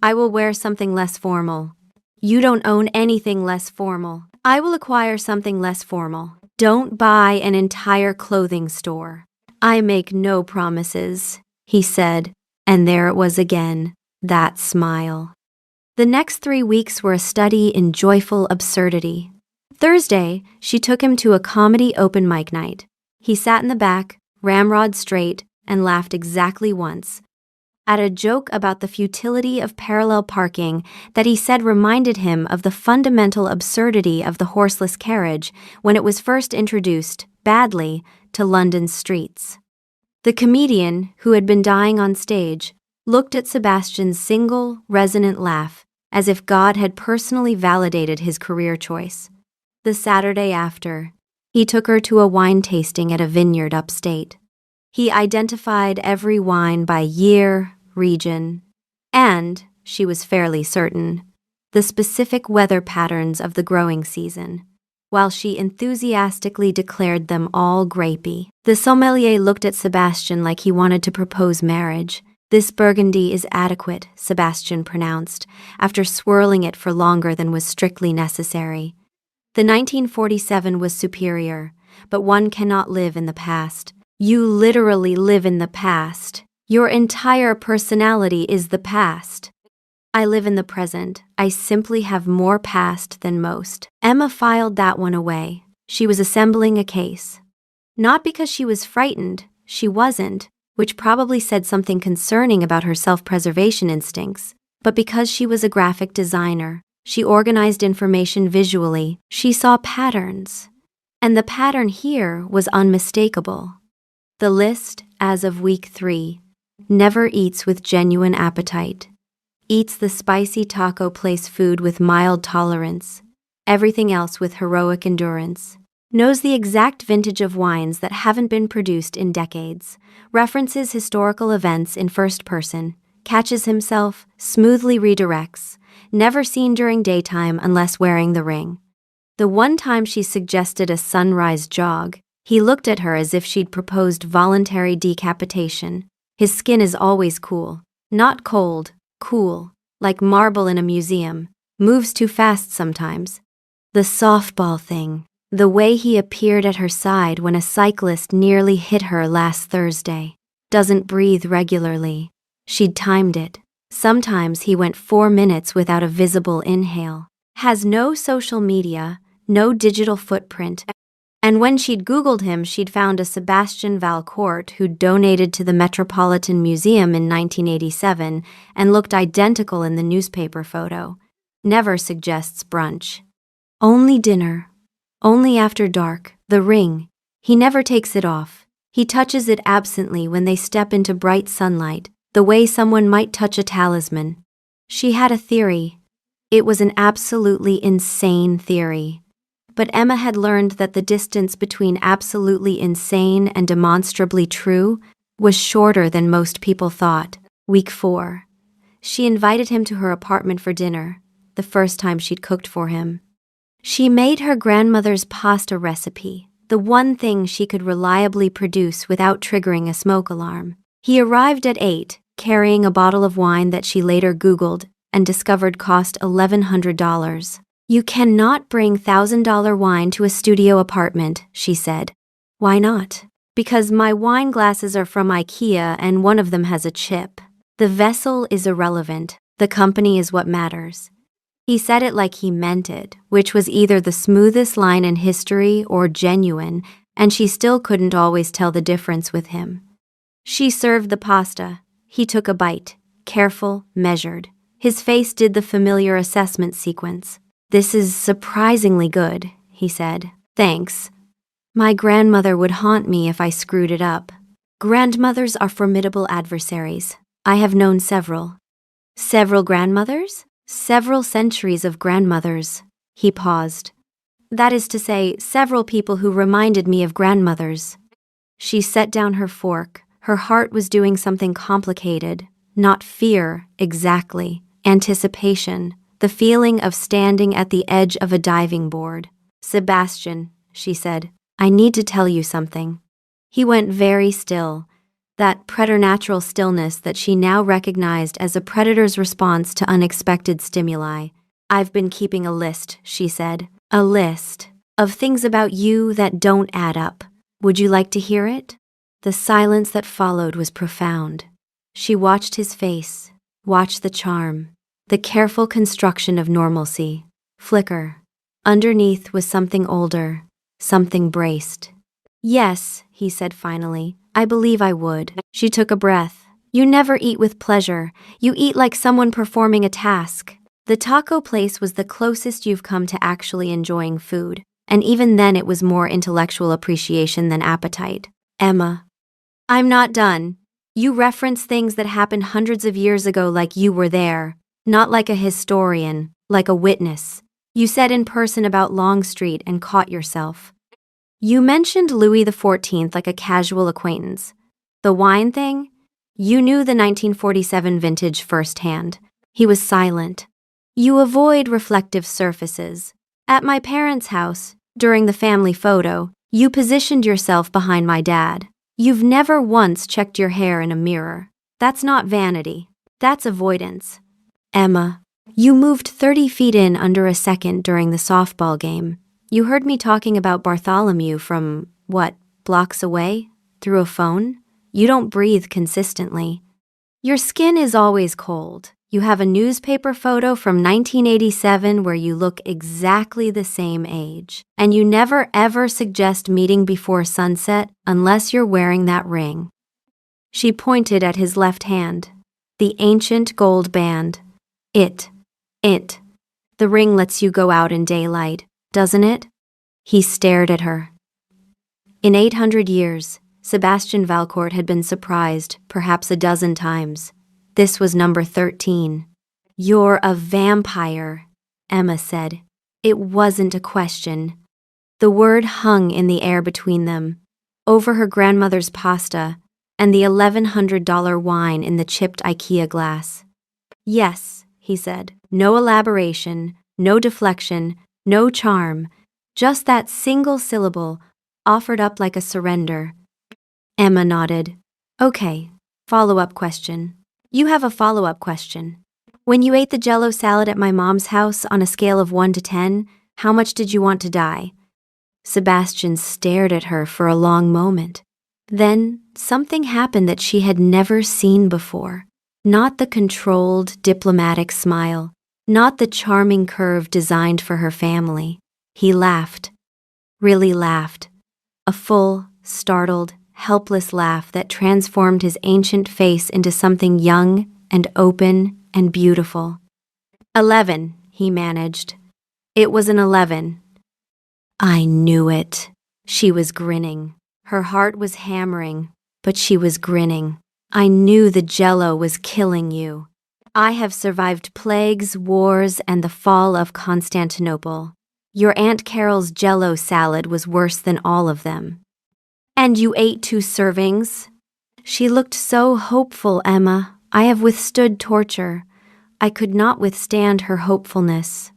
I will wear something less formal. You don't own anything less formal. I will acquire something less formal. Don't buy an entire clothing store. I make no promises, he said, and there it was again, that smile. The next 3 weeks were a study in joyful absurdity. Thursday, she took him to a comedy open mic night. He sat in the back, ramrod straight, and laughed exactly once. At a joke about the futility of parallel parking that he said reminded him of the fundamental absurdity of the horseless carriage when it was first introduced, badly, to London's streets. The comedian, who had been dying on stage, looked at Sebastian's single, resonant laugh, as if God had personally validated his career choice. The Saturday after, he took her to a wine tasting at a vineyard upstate. He identified every wine by year, region, and, she was fairly certain, the specific weather patterns of the growing season, while she enthusiastically declared them all grapey. The sommelier looked at Sebastian like he wanted to propose marriage. This Burgundy is adequate, Sebastian pronounced, after swirling it for longer than was strictly necessary. The 1947 was superior, but one cannot live in the past. You literally live in the past. Your entire personality is the past. I live in the present. I simply have more past than most. Emma filed that one away. She was assembling a case. Not because she was frightened, she wasn't, which probably said something concerning about her self-preservation instincts, but because she was a graphic designer. She organized information visually. She saw patterns. And the pattern here was unmistakable. The list, as of week 3, never eats with genuine appetite. Eats the spicy taco place food with mild tolerance. Everything else with heroic endurance. Knows the exact vintage of wines that haven't been produced in decades. References historical events in first person. Catches himself, smoothly redirects. Never seen during daytime unless wearing the ring. The one time she suggested a sunrise jog, he looked at her as if she'd proposed voluntary decapitation. His skin is always cool. Not cold, cool, like marble in a museum. Moves too fast sometimes. The softball thing. The way he appeared at her side when a cyclist nearly hit her last Thursday. Doesn't breathe regularly. She'd timed it. Sometimes he went 4 minutes without a visible inhale. Has no social media, no digital footprint. And when she'd Googled him, she'd found a Sebastian Valcourt who donated to the Metropolitan Museum in 1987 and looked identical in the newspaper photo. Never suggests brunch. Only dinner. Only after dark. The ring. He never takes it off. He touches it absently when they step into bright sunlight, the way someone might touch a talisman. She had a theory. It was an absolutely insane theory. But Emma had learned that the distance between absolutely insane and demonstrably true was shorter than most people thought. Week 4. She invited him to her apartment for dinner, the first time she'd cooked for him. She made her grandmother's pasta recipe, the one thing she could reliably produce without triggering a smoke alarm. He arrived at 8, carrying a bottle of wine that she later Googled and discovered cost $1,100. You cannot bring $1,000 wine to a studio apartment, she said. Why not? Because my wine glasses are from IKEA and one of them has a chip. The vessel is irrelevant. The company is what matters. He said it like he meant it, which was either the smoothest line in history or genuine, and she still couldn't always tell the difference with him. She served the pasta. He took a bite, careful, measured. His face did the familiar assessment sequence. "This is surprisingly good," he said. "Thanks. My grandmother would haunt me if I screwed it up." Grandmothers are formidable adversaries. I have known several. Several grandmothers? Several centuries of grandmothers. He paused. That is to say, several people who reminded me of grandmothers. She set down her fork. Her heart was doing something complicated. Not fear, exactly. Anticipation. The feeling of standing at the edge of a diving board. "Sebastian," she said, "I need to tell you something." He went very still, that preternatural stillness that she now recognized as a predator's response to unexpected stimuli. "I've been keeping a list," she said. "A list of things about you that don't add up. Would you like to hear it?" The silence that followed was profound. She watched his face, watched the charm, the careful construction of normalcy, flicker. Underneath was something older, something braced. "Yes," he said finally, "I believe I would." She took a breath. "You never eat with pleasure. You eat like someone performing a task." The taco place was the closest you've come to actually enjoying food, and even then it was more intellectual appreciation than appetite. "Emma, I'm not done. You reference things that happened hundreds of years ago like you were there, not like a historian, like a witness. You said in person about Longstreet and caught yourself. You mentioned Louis XIV like a casual acquaintance. The wine thing? You knew the 1947 vintage firsthand." He was silent. "You avoid reflective surfaces. At my parents' house, during the family photo, you positioned yourself behind my dad. You've never once checked your hair in a mirror. That's not vanity. That's avoidance. Emma, you moved 30 feet in under a second during the softball game. You heard me talking about Bartholomew from, what, blocks away? Through a phone? You don't breathe consistently. Your skin is always cold. You have a newspaper photo from 1987 where you look exactly the same age. And you never ever suggest meeting before sunset unless you're wearing that ring." She pointed at his left hand. "The ancient gold band. It. The ring lets you go out in daylight, doesn't it?" He stared at her. In 800 years, Sebastian Valcourt had been surprised perhaps a dozen times. This was number 13. "You're a vampire," Emma said. It wasn't a question. The word hung in the air between them, over her grandmother's pasta and the $1,100 wine in the chipped IKEA glass. "Yes," he said. No elaboration, no deflection, no charm, just that single syllable offered up like a surrender. Emma nodded. "Okay, follow-up question." "You have a follow-up question. When you ate the Jell-O salad at my mom's house on a scale of 1 to 10, how much did you want to die?" Sebastian stared at her for a long moment. Then something happened that she had never seen before. Not the controlled, diplomatic smile, not the charming curve designed for her family. He laughed. Really laughed. A full, startled, helpless laugh that transformed his ancient face into something young and open and beautiful. 11, he managed. It was an 11. "I knew it." She was grinning. Her heart was hammering, but she was grinning. "I knew the Jell-O was killing you. I have survived plagues, wars, and the fall of Constantinople. Your Aunt Carol's Jell-O salad was worse than all of them. And you ate 2 servings?" She looked so hopeful, Emma. "I have withstood torture. I could not withstand her hopefulness."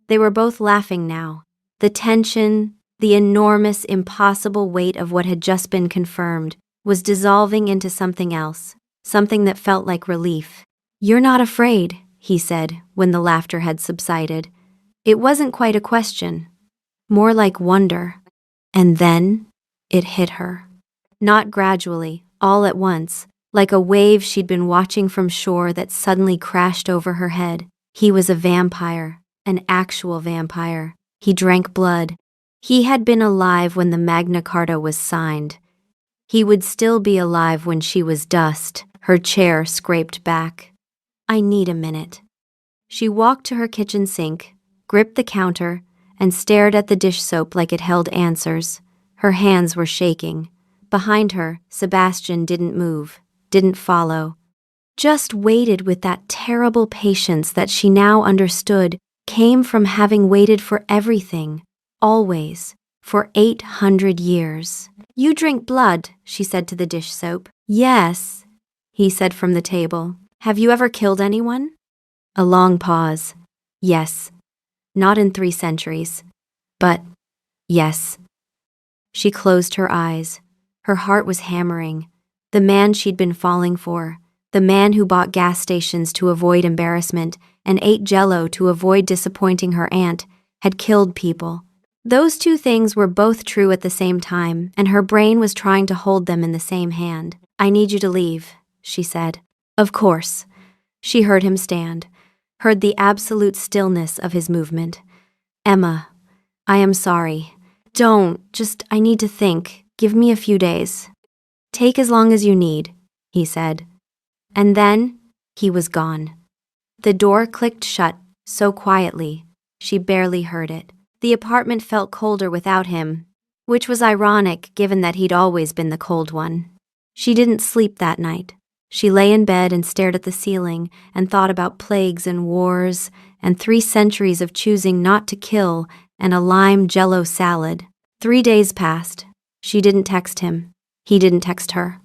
They were both laughing now. The tension, the enormous, impossible weight of what had just been confirmed, was dissolving into something else, something that felt like relief. "You're not afraid," he said, when the laughter had subsided. It wasn't quite a question, more like wonder. And then it hit her. Not gradually, all at once, like a wave she'd been watching from shore that suddenly crashed over her head. He was a vampire, an actual vampire. He drank blood. He had been alive when the Magna Carta was signed. He would still be alive when she was dust, her chair scraped back. I need a minute. She walked to her kitchen sink, gripped the counter, and stared at the dish soap like it held answers. Her hands were shaking. Behind her, Sebastian didn't move, didn't follow. Just waited with that terrible patience that she now understood came from having waited for everything, always, for 800 years. You drink blood, she said to the dish soap. Yes, he said from the table. Have you ever killed anyone? A long pause. Yes. Not in 3 centuries. But, yes. She closed her eyes. Her heart was hammering. The man she'd been falling for, the man who bought gas stations to avoid embarrassment and ate Jell-O to avoid disappointing her aunt, had killed people. Those 2 things were both true at the same time, and her brain was trying to hold them in the same hand. I need you to leave, she said. Of course. She heard him stand, heard the absolute stillness of his movement. Emma, I am sorry. I need to think. Give me a few days. Take as long as you need, he said. And then, he was gone. The door clicked shut, so quietly, she barely heard it. The apartment felt colder without him, which was ironic given that he'd always been the cold one. She didn't sleep that night. She lay in bed and stared at the ceiling and thought about plagues and wars and 3 centuries of choosing not to kill and a lime Jell-O salad. 3 days passed. She didn't text him. He didn't text her.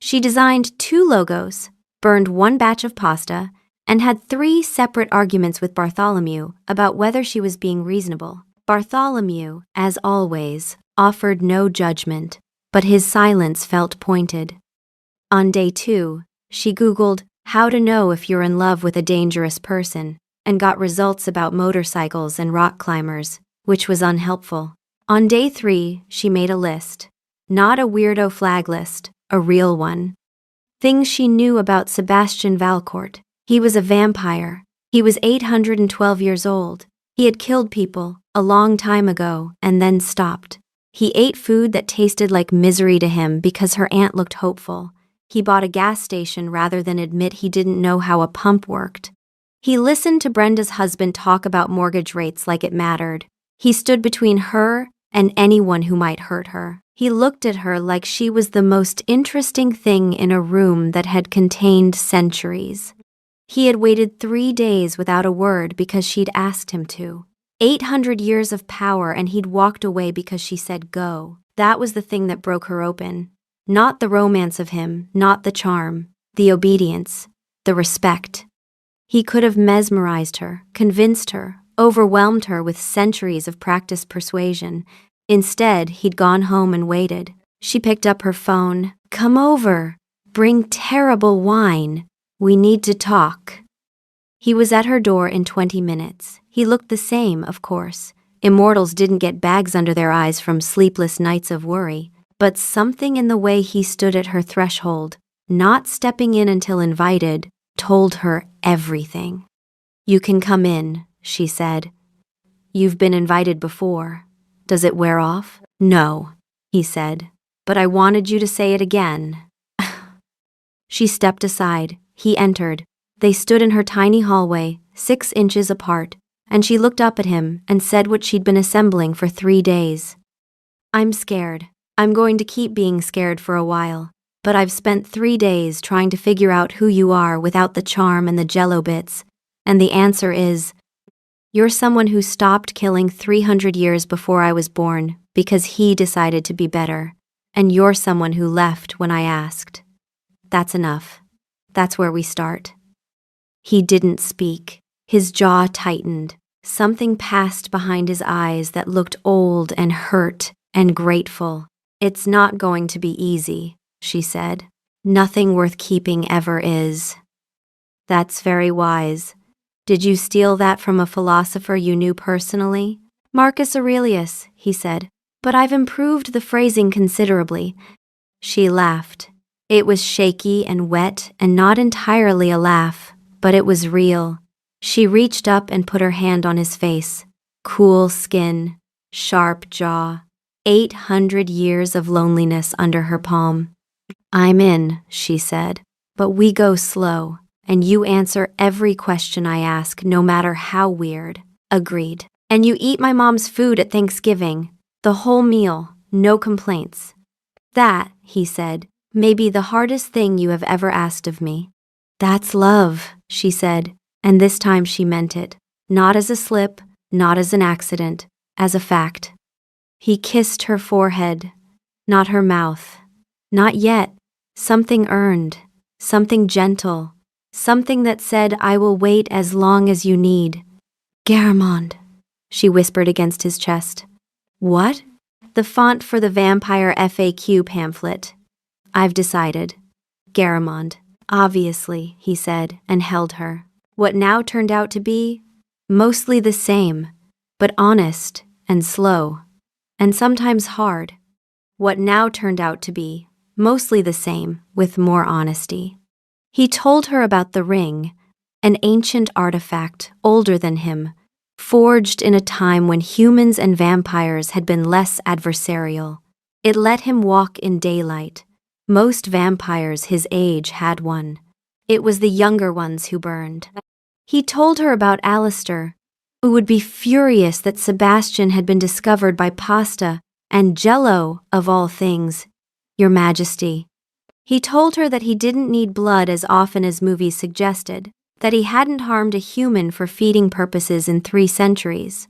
She designed 2 logos, burned 1 batch of pasta, and had 3 separate arguments with Bartholomew about whether she was being reasonable. Bartholomew, as always, offered no judgment, but his silence felt pointed. On day 2, she Googled how to know if you're in love with a dangerous person and got results about motorcycles and rock climbers, which was unhelpful. On day 3, she made a list. Not a weirdo flag list, a real one. Things she knew about Sebastian Valcourt. He was a vampire. He was 812 years old. He had killed people a long time ago and then stopped. He ate food that tasted like misery to him because her aunt looked hopeful. He bought a gas station rather than admit he didn't know how a pump worked. He listened to Brenda's husband talk about mortgage rates like it mattered. He stood between her and anyone who might hurt her. He looked at her like she was the most interesting thing in a room that had contained centuries. He had waited 3 days without a word because she'd asked him to. 800 years of power, and he'd walked away because she said go. That was the thing that broke her open. Not the romance of him, not the charm, the obedience, the respect. He could have mesmerized her, convinced her, overwhelmed her with centuries of practiced persuasion. Instead, he'd gone home and waited. She picked up her phone. Come over. Bring terrible wine. We need to talk. He was at her door in 20 minutes. He looked the same, of course. Immortals didn't get bags under their eyes from sleepless nights of worry. But something in the way he stood at her threshold, not stepping in until invited, told her everything. You can come in, she said. You've been invited before. Does it wear off? No, he said. But I wanted you to say it again. She stepped aside. He entered. They stood in her tiny hallway, 6 inches apart, and she looked up at him and said what she'd been assembling for 3 days. I'm scared. I'm going to keep being scared for a while, but I've spent 3 days trying to figure out who you are without the charm and the Jell-O bits, and the answer is, you're someone who stopped killing 300 years before I was born because he decided to be better, and you're someone who left when I asked. That's enough. That's where we start. He didn't speak. His jaw tightened. Something passed behind his eyes that looked old and hurt and grateful. It's not going to be easy, she said. Nothing worth keeping ever is. That's very wise. Did you steal that from a philosopher you knew personally? Marcus Aurelius, he said, but I've improved the phrasing considerably. She laughed. It was shaky and wet and not entirely a laugh, but it was real. She reached up and put her hand on his face. Cool skin, sharp jaw. 800 years of loneliness under her palm. "I'm in," she said, "but we go slow, and you answer every question I ask, no matter how weird." "Agreed. And you eat my mom's food at Thanksgiving, the whole meal, no complaints." "That," he said, "may be the hardest thing you have ever asked of me." "That's love," she said, and this time she meant it. Not as a slip, not as an accident, as a fact. He kissed her forehead, not her mouth. Not yet. Something earned, something gentle, something that said, "I will wait as long as you need." "Garamond," she whispered against his chest. "What?" "The font for the vampire FAQ pamphlet. I've decided. Garamond." "Obviously," he said, and held her. What now turned out to be mostly the same, but honest and slow, and sometimes hard. What now turned out to be mostly the same, with more honesty. He told her about the ring, an ancient artifact older than him, forged in a time when humans and vampires had been less adversarial. It let him walk in daylight. Most vampires his age had one. It was the younger ones who burned. He told her about Alistair, who would be furious that Sebastian had been discovered by pasta and Jell-O, of all things. "Your Majesty." He told her that he didn't need blood as often as movies suggested, that he hadn't harmed a human for feeding purposes in 3 centuries,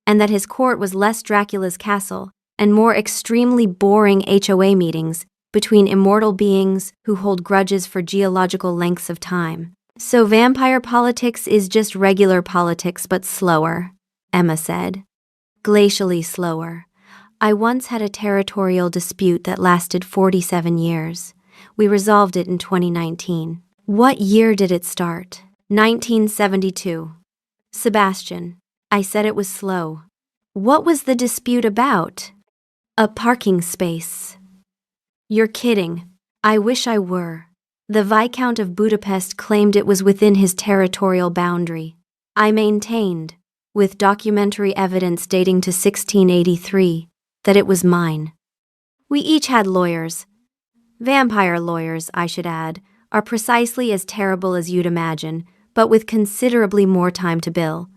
and that his court was less Dracula's castle and more extremely boring HOA meetings between immortal beings who hold grudges for geological lengths of time. "So vampire politics is just regular politics but slower," Emma said. "Glacially slower. I once had a territorial dispute that lasted 47 years. We resolved it in 2019. "What year did it start?" 1972. "Sebastian, I said it was slow." "What was the dispute about?" "A parking space." "You're kidding." "I wish I were." The Viscount of Budapest claimed it was within his territorial boundary. I maintained, with documentary evidence dating to 1683, that it was mine. We each had lawyers. Vampire lawyers, I should add, are precisely as terrible as you'd imagine, but with considerably more time to bill.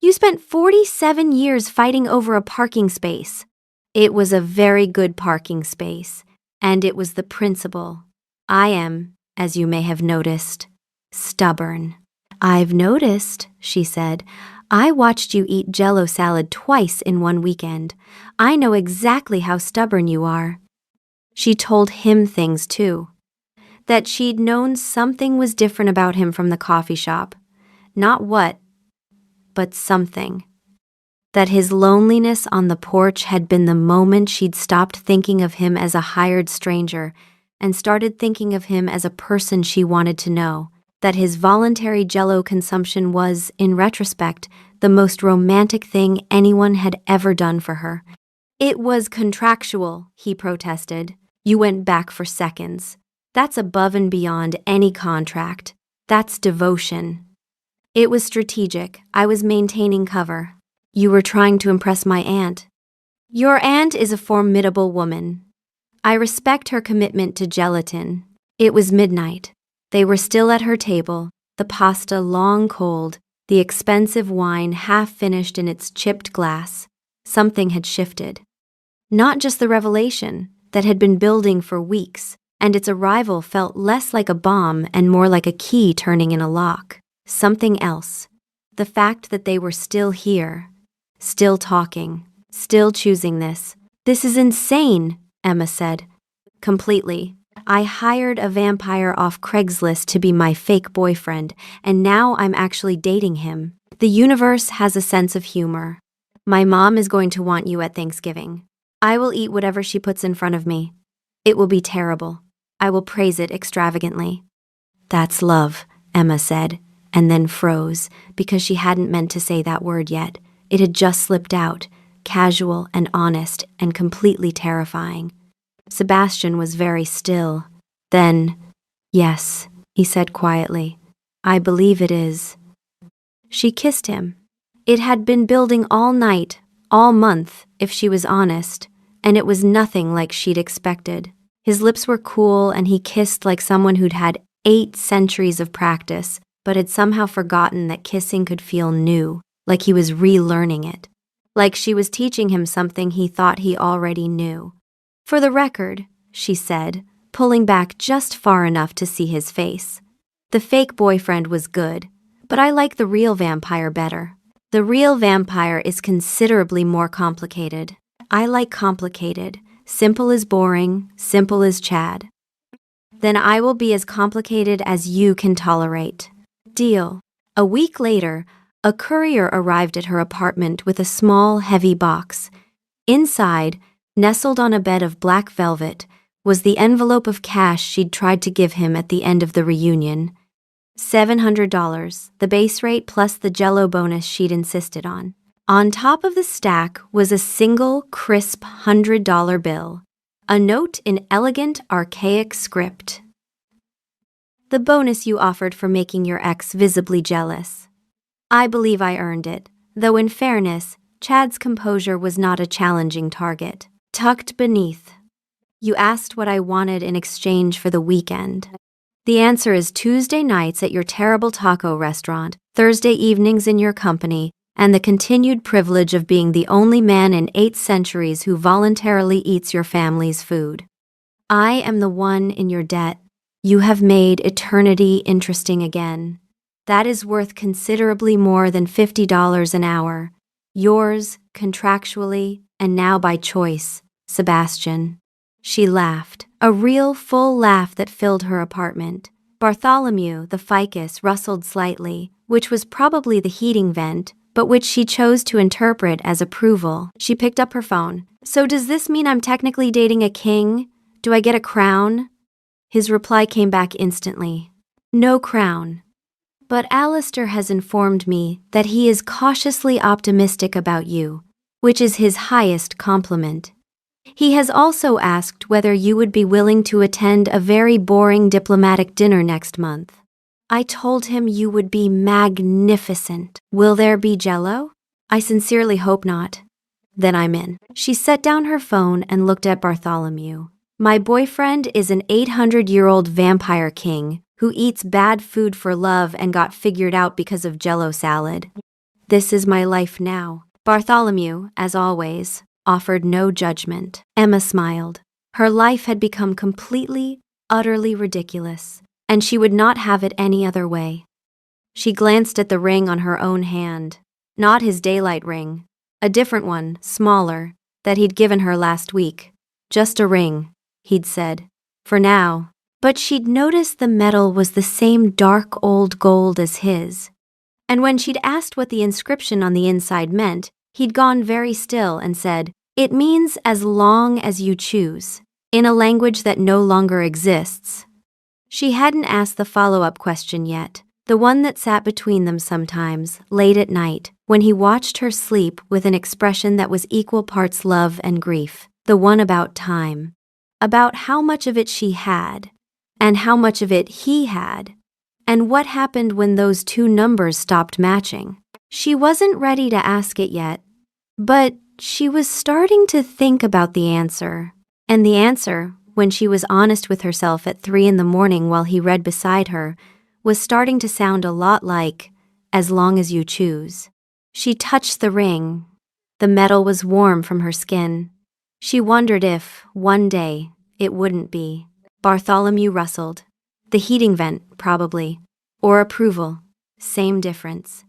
"You spent 47 years fighting over a parking space." "It was a very good parking space, and it was the principle. I am, as you may have noticed, stubborn." "I've noticed," she said. "I watched you eat Jell-O salad twice in one weekend. I know exactly how stubborn you are." She told him things too. That she'd known something was different about him from the coffee shop. Not what, but something. That his loneliness on the porch had been the moment she'd stopped thinking of him as a hired stranger and started thinking of him as a person she wanted to know. That his voluntary Jell-O consumption was, in retrospect, the most romantic thing anyone had ever done for her. "It was contractual," he protested. "You went back for seconds. That's above and beyond any contract. That's devotion." "It was strategic. I was maintaining cover." "You were trying to impress my aunt." "Your aunt is a formidable woman. I respect her commitment to gelatin." It was midnight. They were still at her table, the pasta long cold, the expensive wine half finished in its chipped glass. Something had shifted. Not just the revelation that had been building for weeks, and its arrival felt less like a bomb and more like a key turning in a lock. Something else. The fact that they were still here, still talking, still choosing this. "This is insane," Emma said. "Completely. I hired a vampire off Craigslist to be my fake boyfriend, and now I'm actually dating him. The universe has a sense of humor. My mom is going to want you at Thanksgiving. I will eat whatever she puts in front of me. It will be terrible. I will praise it extravagantly." "That's love," Emma said, and then froze, because she hadn't meant to say that word yet. It had just slipped out, casual and honest and completely terrifying. Sebastian was very still. Then, "Yes," he said quietly. "I believe it is." She kissed him. It had been building all night, all month, if she was honest. and it was nothing like she'd expected. His lips were cool, and he kissed like someone who'd had 8 centuries of practice, but had somehow forgotten that kissing could feel new, like he was relearning it. Like she was teaching him something he thought he already knew. "For the record," she said, pulling back just far enough to see his face. "The fake boyfriend was good, but I like the real vampire better. The real vampire is considerably more complicated. I like complicated. Simple is boring, simple is Chad. Then I will be as complicated as you can tolerate. Deal." A week later, a courier arrived at her apartment with a small, heavy box. Inside, nestled on a bed of black velvet, was the envelope of cash she'd tried to give him at the end of the reunion. $700, the base rate plus the Jell-O bonus she'd insisted on. On top of the stack was a single, crisp $100 bill, a note in elegant, archaic script. "The bonus you offered for making your ex visibly jealous. I believe I earned it, though in fairness, Chad's composure was not a challenging target. Tucked beneath. You asked what I wanted in exchange for the weekend. The answer is Tuesday nights at your terrible taco restaurant, Thursday evenings in your company, and the continued privilege of being the only man in 8 centuries who voluntarily eats your family's food. I am the one in your debt. You have made eternity interesting again. That is worth considerably more than $50 an hour. Yours, contractually, and now by choice, Sebastian." She laughed, a real full laugh that filled her apartment. Bartholomew, the ficus, rustled slightly, which was probably the heating vent, but which she chose to interpret as approval. She picked up her phone. "So does this mean I'm technically dating a king? Do I get a crown?" His reply came back instantly. "No crown. But Alistair has informed me that he is cautiously optimistic about you, which is his highest compliment. He has also asked whether you would be willing to attend a very boring diplomatic dinner next month. I told him you would be magnificent. Will there be Jell-O? I sincerely hope not. Then I'm in." She set down her phone and looked at Bartholomew. "My boyfriend is an 800-year-old vampire king who eats bad food for love and got figured out because of Jell-O salad. This is my life now." Bartholomew, as always, offered no judgment. Emma smiled. Her life had become completely, utterly ridiculous, and she would not have it any other way. She glanced at the ring on her own hand. Not his daylight ring. A different one, smaller, that he'd given her last week. "Just a ring," he'd said. "For now." But she'd noticed the metal was the same dark old gold as his. And when she'd asked what the inscription on the inside meant, he'd gone very still and said, "It means as long as you choose," in a language that no longer exists. She hadn't asked the follow-up question yet, the one that sat between them sometimes, late at night, when he watched her sleep with an expression that was equal parts love and grief, the one about time, about how much of it she had, and how much of it he had, and what happened when those two numbers stopped matching. She wasn't ready to ask it yet, but she was starting to think about the answer. And the answer, when she was honest with herself at 3 a.m. while he read beside her, was starting to sound a lot like, "As long as you choose." She touched the ring. The metal was warm from her skin. She wondered if, one day, it wouldn't be. Bartholomew rustled. The heating vent, probably. Or approval. Same difference.